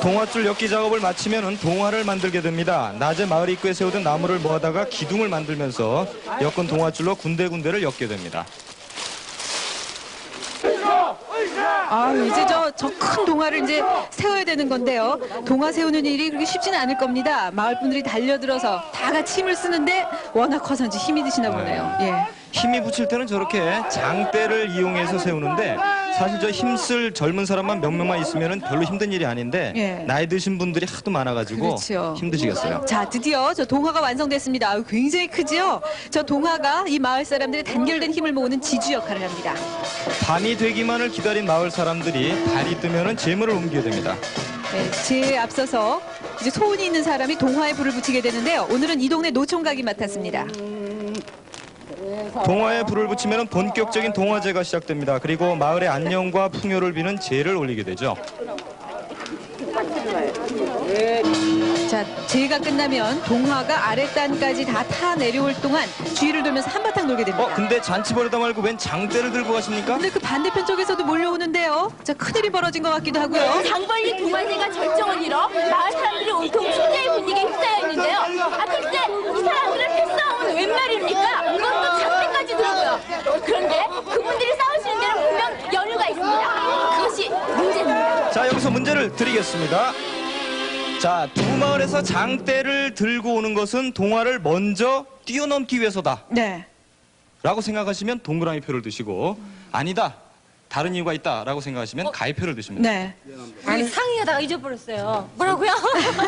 동화줄 엮기 작업을 마치면 동화를 만들게 됩니다. 낮에 마을 입구에 세우던 나무를 모아다가 기둥을 만들면서 엮은 동화줄로 군데군데를 엮게 됩니다. 아, 이제 저 큰 동화를 이제 세워야 되는 건데요. 동화 세우는 일이 그렇게 쉽지는 않을 겁니다. 마을 분들이 달려들어서 다 같이 힘을 쓰는데 워낙 커서인지 힘이 드시나 보네요. 예. 힘이 붙일 때는 저렇게 장대를 이용해서 세우는데 사실 저 힘쓸 젊은 사람만 몇 명만 있으면 별로 힘든 일이 아닌데 예. 나이 드신 분들이 하도 많아가지고 그렇죠. 힘드시겠어요. 자, 드디어 저 동화가 완성됐습니다. 아유, 굉장히 크지요? 저 동화가 이 마을 사람들의 단결된 힘을 모으는 지주 역할을 합니다. 밤이 되기만을 기다린 마을 사람들이 달이 뜨면은 재물을 옮기게 됩니다. 네, 제에 앞서서 이제 소원이 있는 사람이 동화에 불을 붙이게 되는데요. 오늘은 이 동네 노총각이 맡았습니다. 동화에 불을 붙이면 본격적인 동화제가 시작됩니다. 그리고 마을의 안녕과 풍요를 비는 제를 올리게 되죠. 자, 제가 끝나면 동화가 아랫단까지 다 타 내려올 동안 주위를 돌면서 한바탕 놀게 됩니다. 근데 잔치벌이다 말고 웬 장대를 들고 가십니까? 근데 그 반대편 쪽에서도 몰려오는데요. 자, 큰일이 벌어진 것 같기도 하고요. 장벌리 동화제가 절정을 이뤄 마을 사람들이 온통 축제의 분위기에 휩싸여 있는데요. 아, 글쎄 이 사람들은 패싸움은 웬 말입니까? 이것도 장대까지 들고요. 그런데 그분들이 싸우시는 데는 분명 연유가 있습니다. 그것이 문제입니다. 자, 여기서 문제를 드리겠습니다. 자, 두 마을에서 장대를 들고 오는 것은 동화를 먼저 뛰어넘기 위해서다. 네. 라고 생각하시면 동그라미 표를 드시고, 아니다, 다른 이유가 있다라고 생각하시면 가위표를 드시면 돼요. 네. 아니 상의하다가 잊어버렸어요. 뭐라고요?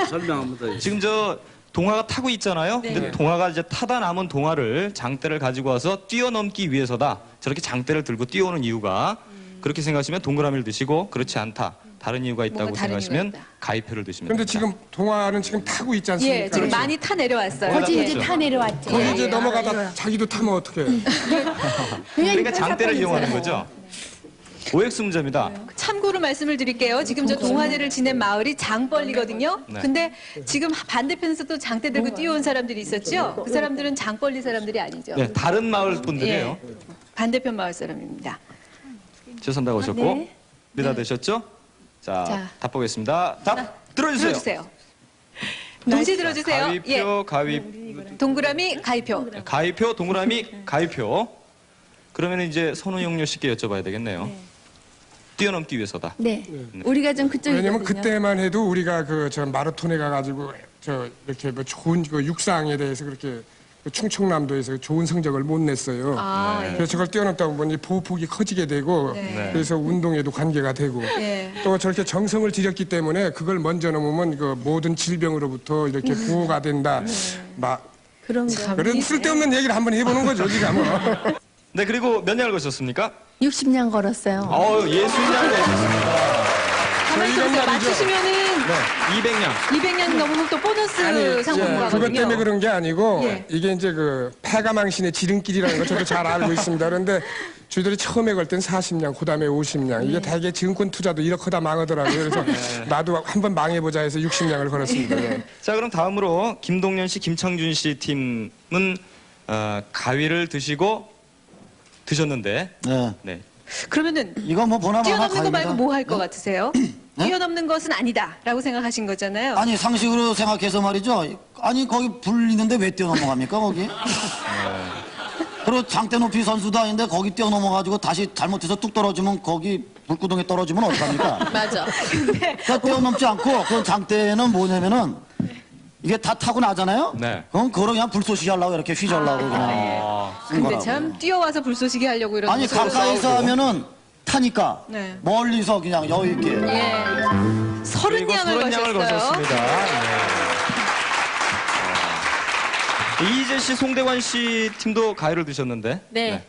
설명 한번 더. 지금 저 동화가 타고 있잖아요. 네. 근데 동화가 이제 타다 남은 동화를 장대를 가지고 와서 뛰어넘기 위해서다. 저렇게 장대를 들고 뛰어오는 이유가 그렇게 생각하시면 동그라미를 드시고, 그렇지 않다, 다른 이유가 있다고 뭔가 다른 생각하시면 이유가 있다. 가위표를 드시면 근데 됩니다. 지금 동화는 지금 타고 있지 않습니까? 예, 지금 많이 타 내려왔어요. 거지 예. 이제 타 내려왔죠. 거기 예, 이제 예. 넘어가다 자기도 타면 어떡해. 그러니까 장대를 이용하는 거죠. OX 문제입니다. 참고로 말씀을 드릴게요. 지금 저 동화제를 지낸 마을이 장벌리거든요. 네. 근데 지금 반대편에서 또 장대 들고 뛰어온 사람들이 있었죠. 그 사람들은 장벌리 사람들이 아니죠. 네, 다른 마을 분들이에요. 예. 반대편 마을 사람입니다. 최선다고 오셨고, 네. 미다 되셨죠? 자, 자. 답 보겠습니다. 답 들어주세요. 들어주세요. 동시에 들어주세요. 가위표, 예. 동그라미, 가위표. 가위표, 동그라미, 가위표. 그러면 이제 선우영료 씨께 여쭤봐야 되겠네요. 뛰어넘기 위해서다. 네. 우리가 좀 그쪽이거든요. 왜냐면 그때만 해도 우리가 그 저 마라톤에 가가지고 저 이렇게 뭐 좋은 그 육상에 대해서 그렇게 그 충청남도에서 좋은 성적을 못 냈어요. 아, 예. 그래서 저걸 뛰어넘다 보면 보폭이 커지게 되고 네. 그래서 운동에도 관계가 되고 예. 또 저렇게 정성을 들였기 때문에 그걸 먼저 넘으면 그 모든 질병으로부터 이렇게 보호가 된다. 막 그런 거. 그런 쓸데없는 얘기를 한번 해보는 거죠, 우리가 뭐. 네, 그리고 몇 냥을 거셨습니까? 60냥 걸었어요. 60냥을 거셨습니다. 가만히 있어보세요. 맞추시면은 네, 200냥. 200냥 넘으면 또 보너스 상품 그것 가거든요. 때문에 그런 게 아니고 예. 이게 이제 그 폐가망신의 지름길이라는 거 저도 잘 알고 있습니다. 그런데 저희들이 처음에 걸 땐 40냥, 그다음에 50냥. 이게 대개 증권 투자도 이렇게 하다 망하더라고요. 그래서 나도 한번 망해보자 해서 60냥을 걸었습니다. 예. 자, 그럼 다음으로 김동연 씨, 김창준 씨 팀은 가위를 드셨는데, 네. 네. 그러면은 이거 뭐 보나마나 뛰어넘는 거 가위입니다. 말고 뭐 할 것 같으세요? 뛰어넘는 것은 아니다라고 생각하신 거잖아요. 아니 상식으로 생각해서 말이죠. 아니 거기 불 있는데 왜 뛰어넘어갑니까 거기? 그리고 장대 높이 선수도 아닌데 거기 뛰어넘어가지고 다시 잘못해서 뚝 떨어지면 거기 불구덩이에 떨어지면 어떡합니까? 맞아. 그러니까 뛰어넘지 않고 그 장대는 뭐냐면은 이게 다 타고 나잖아요. 네. 그럼 그걸 그냥 불쏘시개 하려고 이렇게 휘저으려고 그냥 쓴 근데 거라고. 참 뛰어와서 불쏘시개 하려고 이러는 아니 거죠. 가까이서 하면은 타니까 네. 멀리서 그냥 여유 있게. 예. 30냥을 30냥을 거셨어요. 거셨습니다. 네. 이재 씨, 송대관 씨 팀도 가위를 드셨는데. 네.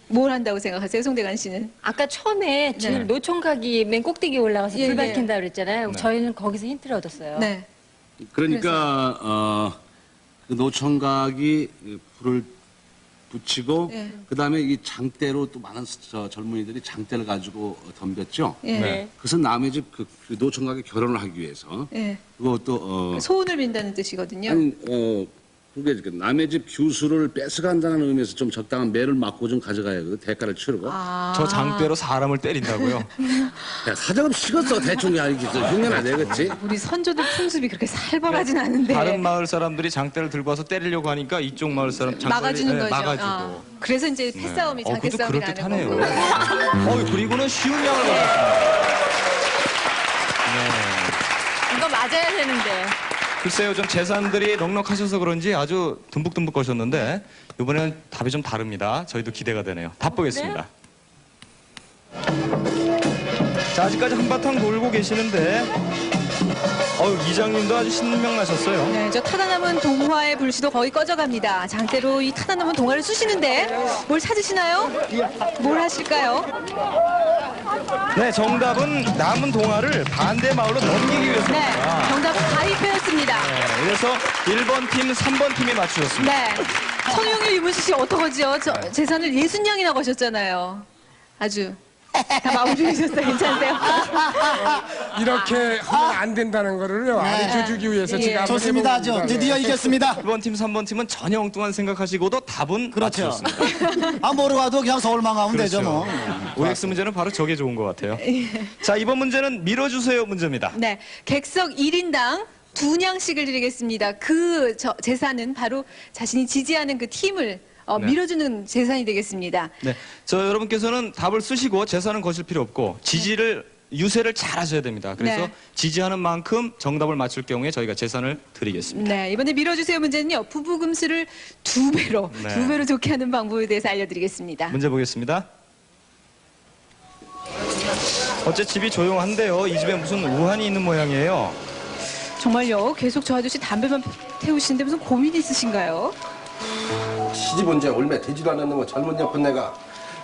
뭘 한다고 생각하세요, 송대관 씨는? 아까 처음에 지금 노총각이 맨 꼭대기에 올라가서 예, 불 예. 밝힌다 그랬잖아요. 네. 저희는 거기서 힌트를 얻었어요. 네. 그러니까 그 노총각이 불을 붙이고 예. 그다음에 이 장대로 또 많은 젊은이들이 장대를 가지고 덤볐죠. 예. 네. 그래서 남의 집 그 노총각이 결혼을 하기 위해서 예. 그것도 소원을 빈다는 뜻이거든요. 아니 그게 남의 집 규수를 뺏어간다는 의미에서 좀 적당한 매를 맞고 좀 가져가야 그 대가를 치르고. 저 장대로 사람을 때린다고요? 야, 사정은 식었어 대충 알겠어. 흉내는 안 내겠지. 우리 선조들 풍습이 그렇게 살벌하진 않은데. 다른 마을 사람들이 장대를 들고 와서 때리려고 하니까 이쪽 마을 사람 장대를 막아주는 거죠. 막아주고. 그래서 이제 패싸움이 장대 그것도 싸움이 나는 그럴듯하네요. 거고. 그리고는 쉬운 양을 받았습니다. 이거 맞아야 되는데. 글쎄요, 좀 재산들이 넉넉하셔서 그런지 아주 듬뿍듬뿍 거셨는데 이번에는 답이 좀 다릅니다. 저희도 기대가 되네요. 답 보겠습니다. 자, 아직까지 한바탕 놀고 계시는데 이장님도 아주 신명나셨어요. 네, 저 타다 남은 동화의 불씨도 거의 꺼져갑니다. 장대로 이 타다 남은 동화를 쑤시는데 뭘 찾으시나요? 뭘 하실까요? 네, 정답은 남은 동화를 반대 마을로 넘기기 네, 위해서입니다. 정답은 가위표였습니다. 네, 그래서 1번 팀, 3번 팀이 맞추셨습니다. 네, 선우용일 유문수 씨 어떡하죠? 재산을 60냥이나 거셨잖아요. 아주 다 마무리하셨어요. 괜찮으세요? 이렇게 하면 안 된다는 거를요 알려주기 위해서 예. 제가 한번 좋습니다. 해봅니다. 드디어 이겼습니다. 1번 팀, 3번 팀은 전혀 엉뚱한 생각하시고도 답은 그렇죠. 맞추셨습니다. 아 모르고 가도 그냥 서울만 가면 되죠 뭐. OX 문제는 바로 저게 좋은 것 같아요. 자, 이번 문제는 밀어주세요 문제입니다. 네, 객석 1인당 2냥씩을 드리겠습니다. 그 재산은 바로 자신이 지지하는 그 팀을 밀어주는 재산이 되겠습니다. 네, 저 여러분께서는 답을 쓰시고 재산은 거실 필요 없고 지지를 유세를 잘 하셔야 됩니다. 그래서 네. 지지하는 만큼 정답을 맞출 경우에 저희가 재산을 드리겠습니다. 네, 이번에 밀어주세요 문제는요. 부부 금수를 두 배로 좋게 하는 방법에 대해서 알려드리겠습니다. 문제 보겠습니다. 어째 집이 조용한데요. 이 집에 무슨 우환이 있는 모양이에요. 정말요? 계속 저 아저씨 담배만 태우시는데 무슨 고민이 있으신가요? 시집 온 지 얼마 되지도 않았는 뭐 젊은 예쁜 내가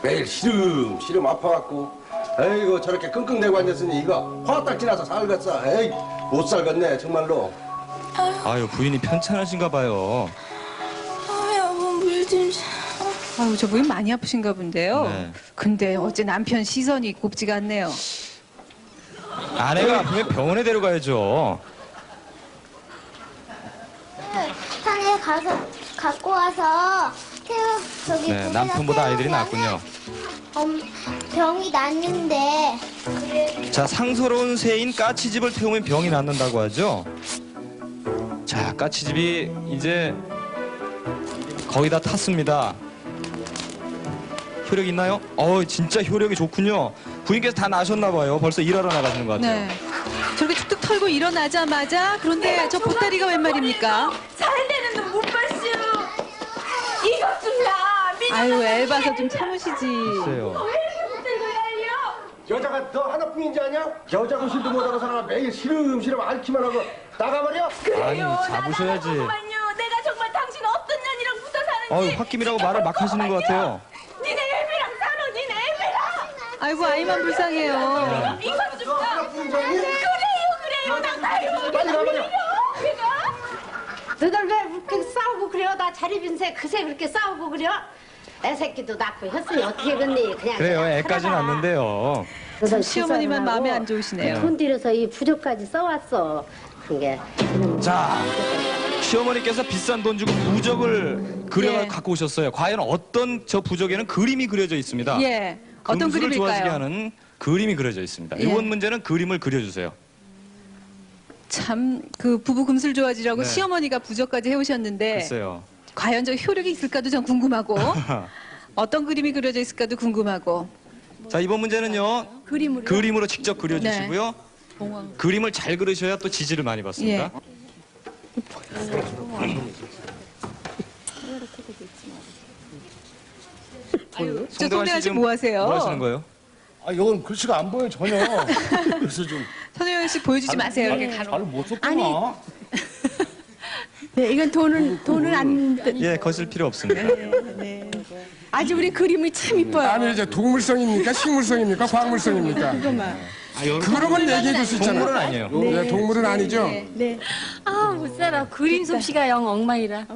매일 시름 아파갖고 에이고 저렇게 끙끙대고 앉았으니 이거 화딱 지나서 살겠어. 에이 못 살겠네 정말로. 아유, 부인이 편찮으신가 봐요. 여보 물 좀. 아유, 저 부인 많이 아프신가 본데요. 네. 근데 어째 남편 시선이 곱지가 않네요. 아내가 아프면 병원에 데려가야죠. 산에 가서 갖고 와서 저기 네, 남편보다 아이들이 낫군요. 병이 났는데 자, 상서로운 새인 까치집을 태우면 병이 낫는다고 하죠. 자, 까치집이 이제 거의 다 탔습니다. 효력 있나요? 진짜 효력이 좋군요. 부인께서 다 나셨나 봐요. 벌써 일하러 나가시는 것 같아요. 네. 저렇게 툭툭 털고 일어나자마자 그런데 저 보따리가 웬 말입니까? 잘 되는 놈 못 봤슈. 이것 좀 나. 아유, 앨봐서 좀 참으시지. 글쎄요. 여자가 너 하나뿐인지 아냐? 여자 구실도 못하고 살아 매일 시름시름 앓기만 하고 나가버려? 아니, 잡으셔야지. 내가 정말 당신 어떤 년이랑 붙어 사는지. 홧김이라고 말을 막 하시는 것 같아요. 니네 애비랑 살아, 니네 애비랑. 아이고, 아이만 불쌍해요. 이것 좀 나. 그래요, 나 가요. 빨리 가버려. 너들 왜 그렇게 싸우고 그래요? 나 자리빈새 그새 그렇게 싸우고 그래요? 애 새끼도 낳고 했으니 어떻게겠니? 그냥 그래요, 애까지는 않는데요. 참 시어머니만 마음에 안 좋으시네요. 돈 들여서 이 부적까지 써왔어. 그게 자, 시어머니께서 비싼 돈 주고 부적을 그려 예. 갖고 오셨어요. 과연 어떤 저 부적에는 그림이 그려져 있습니다. 예. 어떤 금수를 좋아지게 그림일까요? 하는 그림이 그려져 있습니다. 예. 이번 문제는 그림을 그려주세요. 참 그 부부 금술 좋아지라고 네. 시어머니가 부적까지 해오셨는데 글쎄요. 과연 저 효력이 있을까도 전 궁금하고 어떤 그림이 그려져 있을까도 궁금하고. 자, 이번 문제는요. 그림으로 직접 네. 그려주시고요. 그림을 잘 그리셔야 또 지지를 많이 받습니다. 저 송대관 씨 뭐 하세요? 뭐 하시는 거예요? 아 이건 글씨가 안 보여 전혀. 그래서 좀 선효연 씨 보여주지 마세요. 이렇게 가로. 잘못 썼구나. 네, 이건 돈을 안 예, 거실 필요 없습니다. 아주 우리 그림이 참 이뻐요. 아니 이제 동물성입니까? 식물성입니까? 광물성입니까? 그런 건 얘기해 줄 수 있잖아요. 동물은 아니에요. 네, 동물은 아니죠. 네. 아, 못 살아. 그림 솜씨가 영 엉망이라.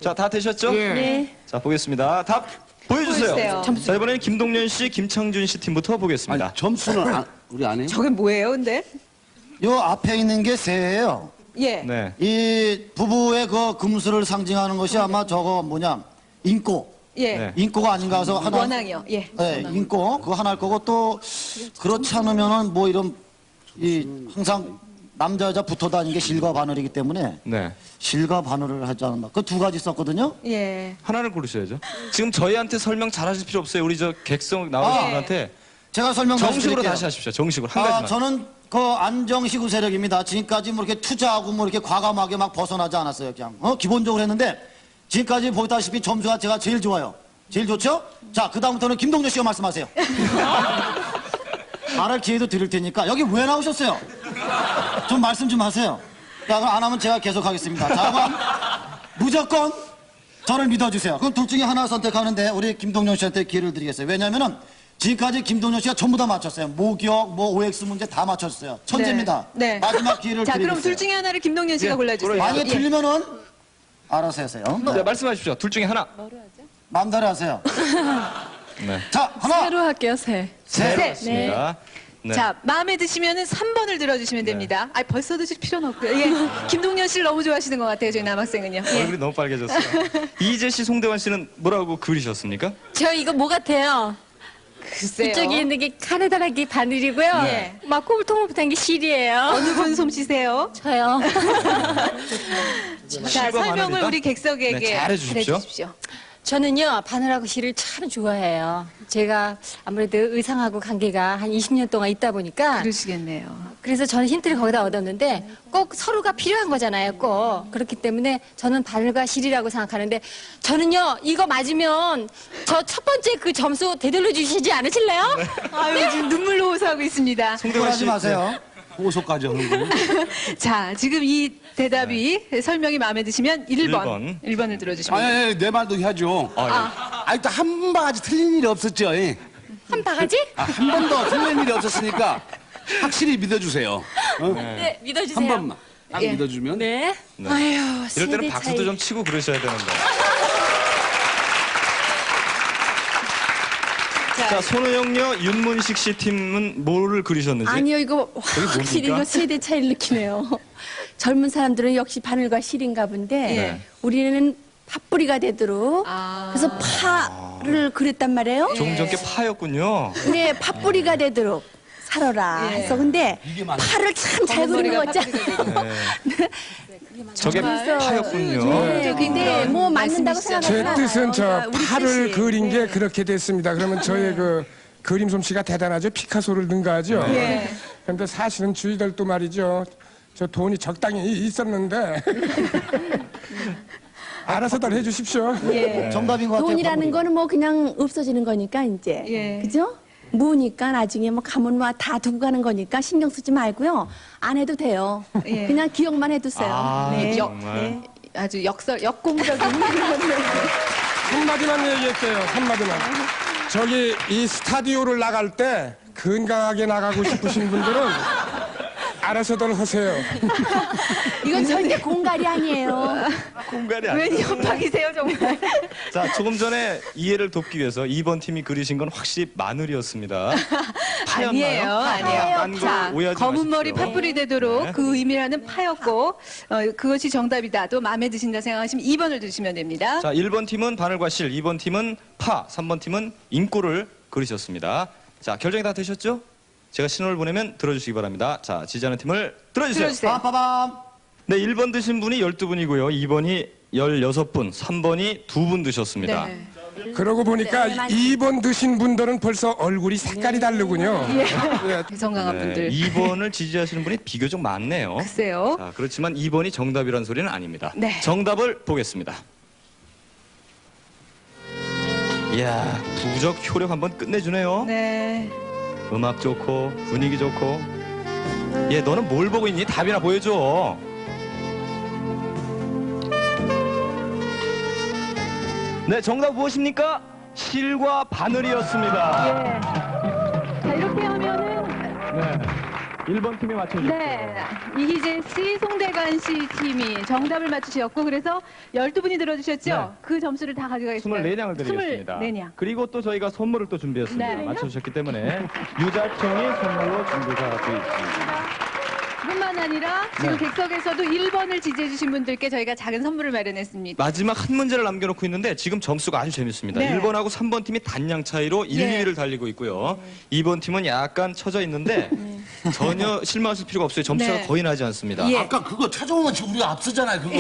자, 다 되셨죠? 네. 자, 보겠습니다. 답 보여주세요. 보여주세요. 자, 이번에는 김동연 씨, 김창준 씨 팀부터 보겠습니다. 점수는 우리 안 해요? 저게 뭐예요, 근데? 요 앞에 있는 게 새예요. 예. 네. 이 부부의 그 금수를 상징하는 것이 아마 저거 뭐냐 인꼬. 예. 네. 인꼬가 아닌가 해서 하나. 원앙이요. 예. 네, 인꼬 그거 하나일 거고 또 그렇지 않으면은 뭐 이런 이 항상 남자 여자 붙어 다니는 게 실과 바늘이기 때문에 네. 실과 바늘을 하지 않는다. 그 두 가지 썼거든요. 예. 하나를 고르셔야죠. 지금 저희한테 설명 잘 하실 필요 없어요. 우리 저 객성 나오신 분한테 제가 설명 다시 정식으로 드릴게요. 다시 하십시오. 정식으로 한 가지만. 저는 그 안정시구 세력입니다. 지금까지 뭐 이렇게 투자하고 뭐 이렇게 과감하게 막 벗어나지 않았어요. 그냥 기본적으로 했는데 지금까지 보다시피 점수가 제가 제일 좋아요. 제일 좋죠? 자, 그 다음부터는 김동조 씨가 말씀하세요. 말할 기회도 드릴 테니까 여기 왜 나오셨어요? 좀 말씀 좀 하세요. 자, 그럼 안 하면 제가 계속 하겠습니다. 자, 그럼 무조건 저를 믿어주세요. 그럼 둘 중에 하나 선택하는데 우리 김동jon 씨한테 기회를 드리겠어요. 왜냐면은 지금까지 김동jon 씨가 전부 다 맞췄어요. 모기역, 뭐 OX 문제 다 맞췄어요. 천재입니다. 네. 마지막 기회를 자, 드리겠어요. 그럼 둘 중에 하나를 김동연 씨가 예, 골라주세요. 만약에 예. 틀리면은 알아서 하세요. 네, 말씀하십시오. 둘 중에 하나. 마음대로 하세요. 네. 자, 하나, 새로 할게요, 새. 셋. 맞습니다. 네. 자, 마음에 드시면은 3번을 들어주시면 됩니다. 아, 벌써 드실 필요는 없고요. 예. 김동연 씨를 너무 좋아하시는 것 같아요, 저희 남학생은요. 예. 얼굴이 너무 빨개졌어요. 이재 씨, 송대관 씨는 뭐라고 그리셨습니까? 저 이거 뭐 같아요? 글쎄요. 이쪽에 있는 게 카네다라기 바늘이고요. 네. 막 꼬불통불통한 게 실이에요. 어느 분 솜씨세요? 저요. 자, 실과 설명을 바늘이다? 우리 객석에게 네, 잘해주십시오. 잘해주십시오. 저는요, 바늘하고 실을 참 좋아해요. 제가 아무래도 의상하고 관계가 한 20년 동안 있다 보니까. 그러시겠네요. 그래서 저는 힌트를 거기다 얻었는데 꼭 서로가 필요한 거잖아요, 꼭. 그렇기 때문에 저는 바늘과 실이라고 생각하는데 저는요, 이거 맞으면 저 첫 번째 그 점수 되돌려 주시지 않으실래요? 아유, 지금 눈물로 호소하고 있습니다. 하지 마세요. 호소까지 하는 거. 자, 지금 이 대답이 설명이 마음에 드시면 1번. 1번을 들어주시면 됩니다. 아니, 내 말도 해야죠. 일단 한 바가지 틀린 일이 없었죠. 예. 한 바가지? 한 번도 틀린 일이 없었으니까 확실히 믿어주세요. 어? 네, 믿어주세요. 한 번만 딱 예. 믿어주면. 네. 네. 아유, 이럴 때는 세대 박수도 차이. 좀 치고 그러셔야 되는데. 자, 손호영녀 윤문식 씨 팀은 뭐를 그리셨는지? 아니요, 이거 그게 확실히 뭡니까? 이거 세대 차이를 느끼네요. 젊은 사람들은 역시 바늘과 실인가 본데 네. 우리는 팥뿌리가 되도록 아. 그래서 파를 그렸단 말이에요. 조금 전께 파였군요. 근데 팥뿌리가 되도록 살아라 예. 해서 근데 파를 참 잘 그린 것 같지 않아요? 네. 저게 그래서- 파였군요. 네, 근데 뭐 맞는다고 제 생각하잖아요. 뜻은 저 그러니까 우리 팔을 뜻이. 그린 게 네. 그렇게 됐습니다. 그러면 저의 그 그림 솜씨가 대단하죠. 피카소를 능가하죠. 예. 그런데 사실은 주희들도 말이죠. 저 돈이 적당히 있었는데 알아서들 해주십시오. 예. 정답인 것 같아요. 돈이라는 거는 뭐 그냥 없어지는 거니까 이제 예. 그죠? 무니까 나중에 뭐 가면 뭐 다 두고 가는 거니까 신경 쓰지 말고요. 안 해도 돼요. 예. 그냥 기억만 해두세요. 아, 네. 정말. 아주 역공적인 그런 한마디만 얘기할게요. 한마디만. 저기 이 스타디오를 나갈 때 건강하게 나가고 싶으신 분들은 알아서들 하세요. 이건 절대 공갈이 아니에요. 공간이 웬 아니에요. 협박이세요, 정말. 자, 조금 전에 이해를 돕기 위해서 2번 팀이 그리신 건 확실히 마늘이었습니다. 아니에요, 아니에요. 딴거 자, 오해하지 검은 머리 마십시오. 팥불이 되도록 네. 그 의미라는 파였고, 그것이 정답이다. 또 마음에 드신다 생각하시면 2번을 드시면 됩니다. 자, 1번 팀은 바늘과 실, 2번 팀은 파, 3번 팀은 인꼬를 그리셨습니다. 자, 결정이 다 되셨죠? 제가 신호를 보내면 들어주시기 바랍니다. 자, 지지하는 팀을 들어주세요. 들어주세요. 빠빠밤. 네, 1번 드신 분이 12분이고요. 2번이 16분, 3번이 2분 드셨습니다. 네. 그러고 보니까 네, 2번 드신 분들은 벌써 얼굴이 색깔이 다르군요. 개성 강한 분들. 2번을 지지하시는 분이 비교적 많네요. 글쎄요. 자, 그렇지만 2번이 정답이라는 소리는 아닙니다. 네. 정답을 보겠습니다. 이야, 부적 효력 한번 끝내주네요. 네. 음악 좋고 분위기 좋고. 얘, 너는 뭘 보고 있니? 답이나 보여줘. 네, 정답 무엇입니까? 실과 바늘이었습니다. 자, 이렇게 하면은. 네. 1번 팀이 맞춰주셨어요. 네, 이희재 씨, 송대관 씨 팀이 정답을 맞추셨고 그래서 12분이 들어주셨죠? 네. 그 점수를 다 가져가겠습니다. 24냥을 드리겠습니다. 24냥. 그리고 또 저희가 선물을 또 준비했습니다. 네. 맞춰주셨기 때문에 유자청이 선물로 준비가 되어 있습니다. 뿐만 아니라 지금 네. 객석에서도 1번을 지지해주신 분들께 저희가 작은 선물을 마련했습니다. 마지막 한 문제를 남겨놓고 있는데 지금 점수가 아주 재밌습니다. 네. 1번하고 3번 팀이 단양 차이로 1, 네. 2위를 달리고 있고요. 2번 팀은 약간 처져 있는데 전혀 실망하실 필요가 없어요. 점수가 네. 거의 나지 않습니다. 예. 아까 그거 찾아오면 지금 우리가 앞서잖아요, 그거.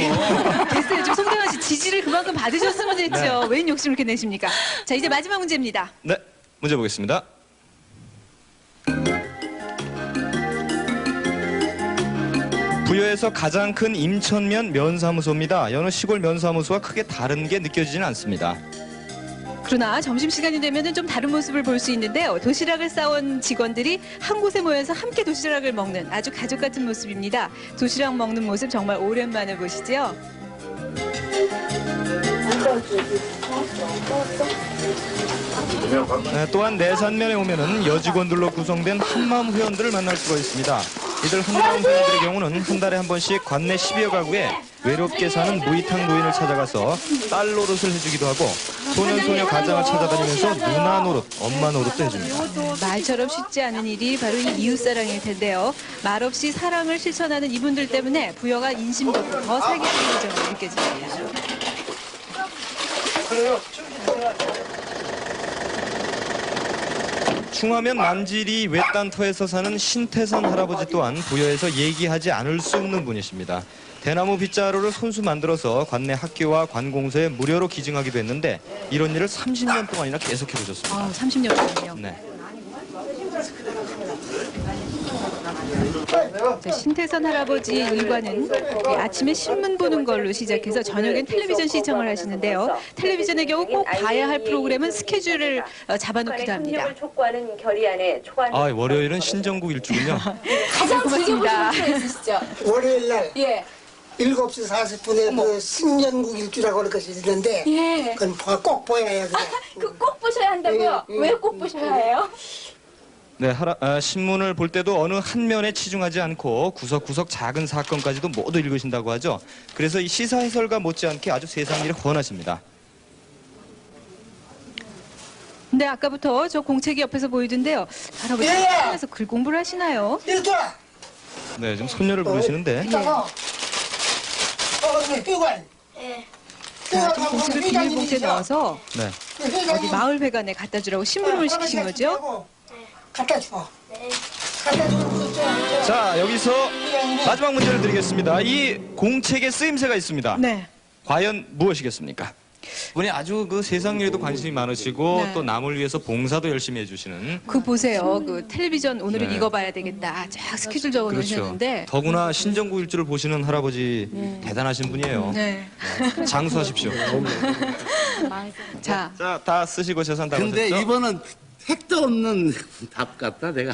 됐어요. 좀 송대관 씨 지지를 그만큼 받으셨으면 됐죠. 웬 욕심을 이렇게 내십니까? 자, 이제 마지막 문제입니다. 네, 문제 보겠습니다. 부여에서 가장 큰 임천면 면사무소입니다. 여느 시골 면사무소와 크게 다른 게 느껴지지는 않습니다. 그러나 점심시간이 되면 좀 다른 모습을 볼 수 있는데요. 도시락을 싸온 직원들이 한 곳에 모여서 함께 도시락을 먹는 아주 가족 같은 모습입니다. 도시락 먹는 모습 정말 오랜만에 보시죠. 네, 또한 내산면에 오면은 여직원들로 구성된 한마음 회원들을 만날 수가 있습니다. 이들 한마음 회원들의 경우는 한 달에 한 번씩 관내 10여 가구에 외롭게 사는 무이탁 노인을 찾아가서 딸 노릇을 해주기도 하고 소년소녀 가장을 찾아다니면서 누나 노릇, 엄마 노릇도 해줍니다. 말처럼 쉽지 않은 일이 바로 이 이웃사랑일 텐데요. 말없이 사랑을 실천하는 이분들 때문에 부여가 인심도 더 살겠다는 점이 느껴집니다. 충하면 만질이 외딴터에서 사는 신태선 할아버지 또한 부여에서 얘기하지 않을 수 없는 분이십니다. 대나무 빗자루를 손수 만들어서 관내 학교와 관공서에 무료로 기증하기도 했는데 이런 일을 30년 동안이나 계속해 오셨습니다. 30년 동안요. 네. 신태선 할아버지 일과는 아침에 신문 보는 걸로 시작해서 저녁엔 텔레비전 시청을 하시는데요. 텔레비전의 경우 꼭 봐야 할 프로그램은 스케줄을 잡아놓기도 합니다. 아, 월요일은 신정국 일주군요. 가장 고맙습니다. 즐겨보시는 프로 있으시죠? 월요일 날 예. 7시 40분에 그 신년국 일주라고 하는 것이 있는데 예. 그건 꼭 보아야 해요. 그 꼭 보셔야 한다고요? 왜 꼭 보셔야 해요? 네, 신문을 볼 때도 어느 한 면에 치중하지 않고 구석구석 작은 사건까지도 모두 읽으신다고 하죠. 그래서 이 시사 해설가 못지않게 아주 세상 일에 훤하십니다. 근데 아까부터 저 공책이 옆에서 보이던데요. 할아버지 하면서 글 공부를 하시나요? 네, 지금 손녀를 부르시는데. 자, 저 공책을 비닐봉지에 넣어서 네. 어디 마을회관에 갖다 주라고 심부름을 시키신 거죠? 갖다 줘. 자, 여기서 마지막 문제를 드리겠습니다. 이 공책에 쓰임새가 있습니다. 네. 과연 무엇이겠습니까? 분이 아주 그 세상 일에도 관심이 많으시고 네. 또 남을 위해서 봉사도 열심히 해주시는. 그 보세요. 그 텔레비전 오늘은 네. 이거 봐야 되겠다. 쫙 스케줄 적어 그렇죠. 놓으셨는데. 더구나 신정국 일주를 보시는 할아버지 대단하신 분이에요. 네. 장수하십시오. 자, 다 쓰시고 재산 다 근데 거셨죠? 이번은 택도 없는 답 같다 내가.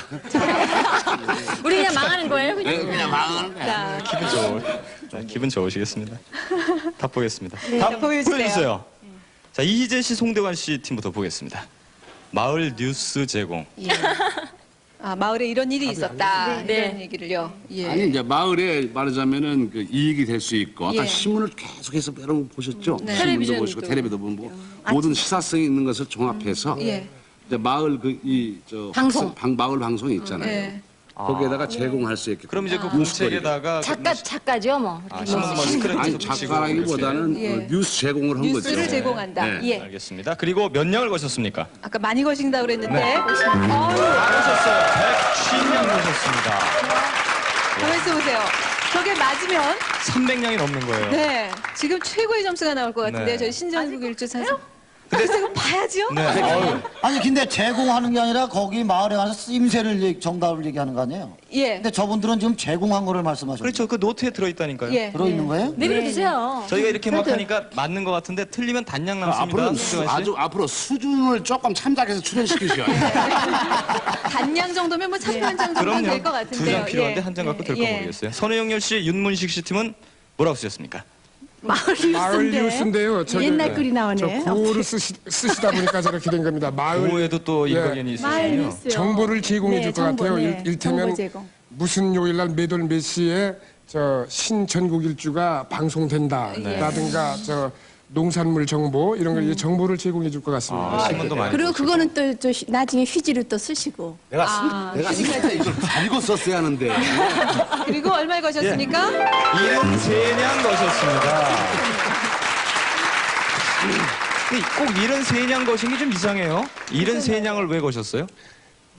우리 그냥 망하는 거예요? 그냥 망하는 거야. 기분 좋으시겠습니다. 답 보겠습니다. 네, 답 보여주세요. 보여주세요. 자, 이희재 씨, 송대관 씨 팀부터 보겠습니다. 마을 뉴스 제공. 예. 아, 마을에 이런 일이 있었다. 네. 이런 얘기를요. 예. 아니 이제 마을에 말하자면은 그 이익이 될 수 있고 아까 예. 신문을 계속해서 여러분 보셨죠? 네. 신문도 텔레비전도. 보시고 텔레비도 보고 모든 시사성이 있는 것을 종합해서 예. 이제 마을 그이저 방송. 마을 방송이 있잖아요. 예. 거기에다가 제공할 수 있게. 그럼 이제 그 공책에다가 작가죠, 뭐. 신문도 뭐 스크랩 아니 작가라기보다는 예. 그 뉴스 제공을 한 거죠. 뉴스를 제공한다. 네. 예. 알겠습니다. 그리고 몇 냥을 거셨습니까? 아까 많이 거신다 그랬는데. 네. 아유, 거셨어요. 150냥 거셨습니다. 가만히 있어 보세요. 저게 맞으면 300냥이 넘는 거예요. 네. 지금 최고의 점수가 나올 것 같은데 네. 저희 신정국 일주 사서. 글쎄 그럼 봐야죠. 네. 어휴. 아니 근데 제공하는 게 아니라 거기 마을에 가서 쓰임새를 정답을 얘기하는 거 아니에요? 예. 근데 저분들은 지금 제공한 거를 말씀하셨죠. 그렇죠. 그 노트에 들어있다니까요. 예. 들어있는 거예요? 내버려 두세요. 저희가 이렇게 막 하니까 맞는 것 같은데 틀리면 단양 남습니다. 앞으로는 송대관 씨. 아주 앞으로 수준을 조금 참작해서 출연시키셔야 돼요. 단양 정도면 뭐 참여한 장 정도면 될 것 같은데요. 2장 필요한데 예. 한 장 갖고 될까 예. 모르겠어요. 선우영렬 씨, 윤문식 씨 팀은 뭐라고 쓰셨습니까? 마을 뉴스인데요. 저기 옛날 글이 저 나오네. 구호를 쓰시다 보니까 저렇게 된 겁니다. 마을 구호에도 또 일가견이 마을 있으시군요. 뉴스요. 정보를 제공해 네, 줄 것 정보, 같아요. 네. 일테면 정보 제공. 무슨 요일 날 몇 월 몇 시에 저 신전국 일주가 방송된다라든가 저 농산물 정보 이런 걸 이제 정보를 제공해 줄 것 같습니다. 신문도 많이. 그리고 그거는 또 나중에 휴지로 또 쓰시고. 내가 생각해 이걸 가지고 썼어야 하는데. 그리고 얼마에 거셨습니까? 73냥 거셨습니다. 근데 꼭 73냥 거신 게 좀 이상해요. 73냥을 왜 거셨어요?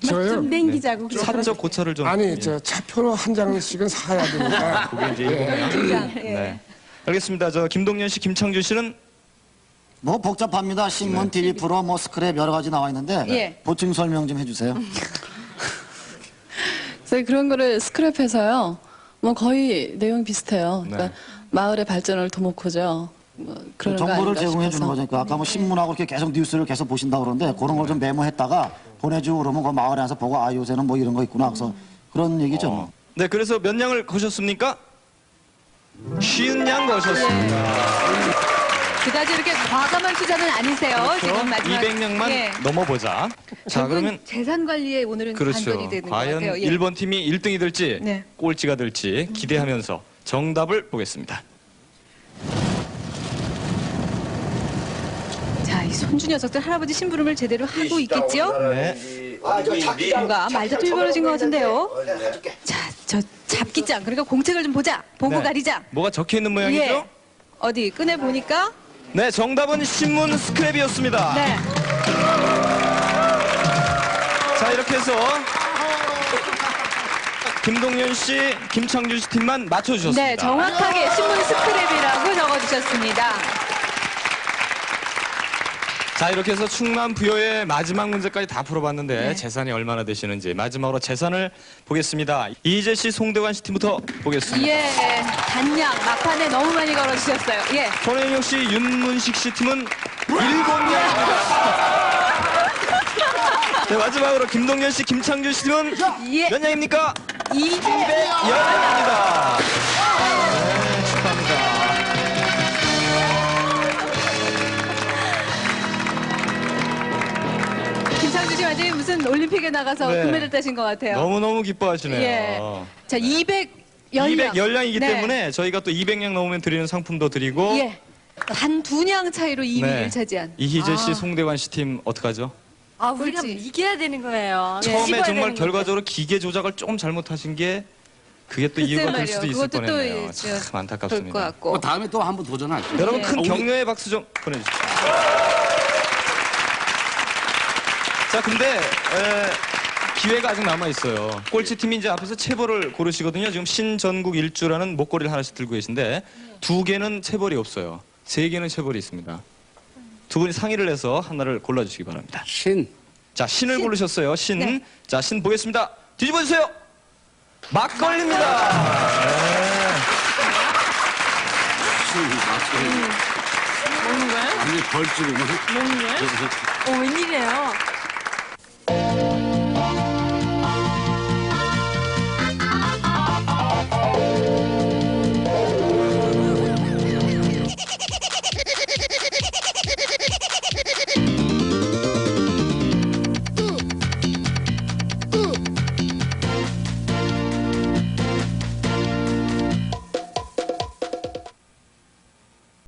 저요. 좀 냉기자고. 그래서 사적 고찰을 좀. 아니 저 차표 한 장씩은 사야 되니까. 그게 이제 일본이요. 네. 알겠습니다. 저 김동연 씨, 김창준 씨는 뭐 복잡합니다. 신문, TV 프로, 뭐 스크랩 여러 가지 나와 있는데 예. 보충 설명 좀 해주세요. 저희 그런 거를 스크랩해서요. 뭐 거의 내용 비슷해요. 그러니까 네. 마을의 발전을 도모코죠. 뭐 그런 거 정보를 아닌가 제공해 주는 싶어서. 거죠. 그러니까 아까 뭐 신문하고 이렇게 계속 뉴스를 계속 보신다고 그러는데 그런 걸 좀 메모했다가 보내주고 그러면 그 마을에 와서 보고 아 요새는 뭐 이런 거 있구나. 그래서 그런 얘기죠. 뭐. 네, 그래서 몇 냥을 거셨습니까? 50냥 거셨습니다. 그다지 이렇게 과감한 투자는 아니세요. 지금 마지막 200냥만 예. 넘어보자. 자, 그러면 재산 관리에 오늘은 그렇죠. 관건이 되는 것 과연 같아요. 예. 1번 팀이 1등이 될지 네. 꼴찌가 될지 기대하면서 정답을 보겠습니다. 자, 이 손주 녀석들 할아버지 심부름을 제대로 하고 있겠죠? 네. 뭔가 말다툼이 벌어진 것 같은데요. 자, 저 잡기장 그러니까 공책을 좀 보자. 보고 네. 가리자. 뭐가 적혀 있는 모양이죠? 예. 어디 꺼내 보니까 네, 정답은 신문 스크랩이었습니다. 네. 자, 이렇게 해서 김동연 씨, 김창준 씨 팀만 맞춰주셨습니다. 네, 정확하게 신문 스크랩이라고 적어주셨습니다. 자, 이렇게 해서 충남 부여의 마지막 문제까지 다 풀어봤는데 네. 재산이 얼마나 되시는지 마지막으로 재산을 보겠습니다. 이재 씨, 송대관 씨 팀부터 보겠습니다. 예, 단양 막판에 너무 많이 걸어주셨어요. 예. 손혜영 씨, 윤문식 씨 팀은 7명입니다. 네, 마지막으로 김동연 씨, 김창준 씨 팀은 예. 몇 냥입니까? 210명입니다. 네, 축하합니다. 김창준 씨 완전히 무슨 올림픽에 나가서 네. 금메달 따신 것 같아요. 너무너무 기뻐하시네요. 예. 자, 210량. 210량이기 네. 때문에 저희가 또 200량 넘으면 드리는 상품도 드리고 예. 단 2냥 차이로 2위를 네. 차지한. 이희재 씨, 아. 송대관 씨 팀 어떡하죠? 아, 우리가 이겨야 되는 거예요. 처음에 씹어야 정말 되는 결과적으로 기계 조작을 조금 잘못하신 게 그게 또 글쎄 이유가 될 말이에요. 수도 있을 그것도 또 뻔했네요. 이제 참 안타깝습니다. 것 같고. 다음에 또 한번 도전하죠. 여러분 네. 큰 우리- 격려의 박수 좀 보내주십시오. 자, 근데 기회가 아직 남아 있어요. 꼴찌 팀이 이제 앞에서 체벌을 고르시거든요. 지금 신전국 일주라는 목걸이를 하나씩 들고 계신데 2개는 체벌이 없어요. 3개는 체벌이 있습니다. 두 분이 상의를 해서 하나를 골라주시기 바랍니다. 신. 자, 신을 고르셨어요. 신. 네. 자, 신 보겠습니다. 뒤집어 주세요. 막걸리입니다. 먹는 거야? 아니 벌칙이면. 먹는 거야? 웬일이에요?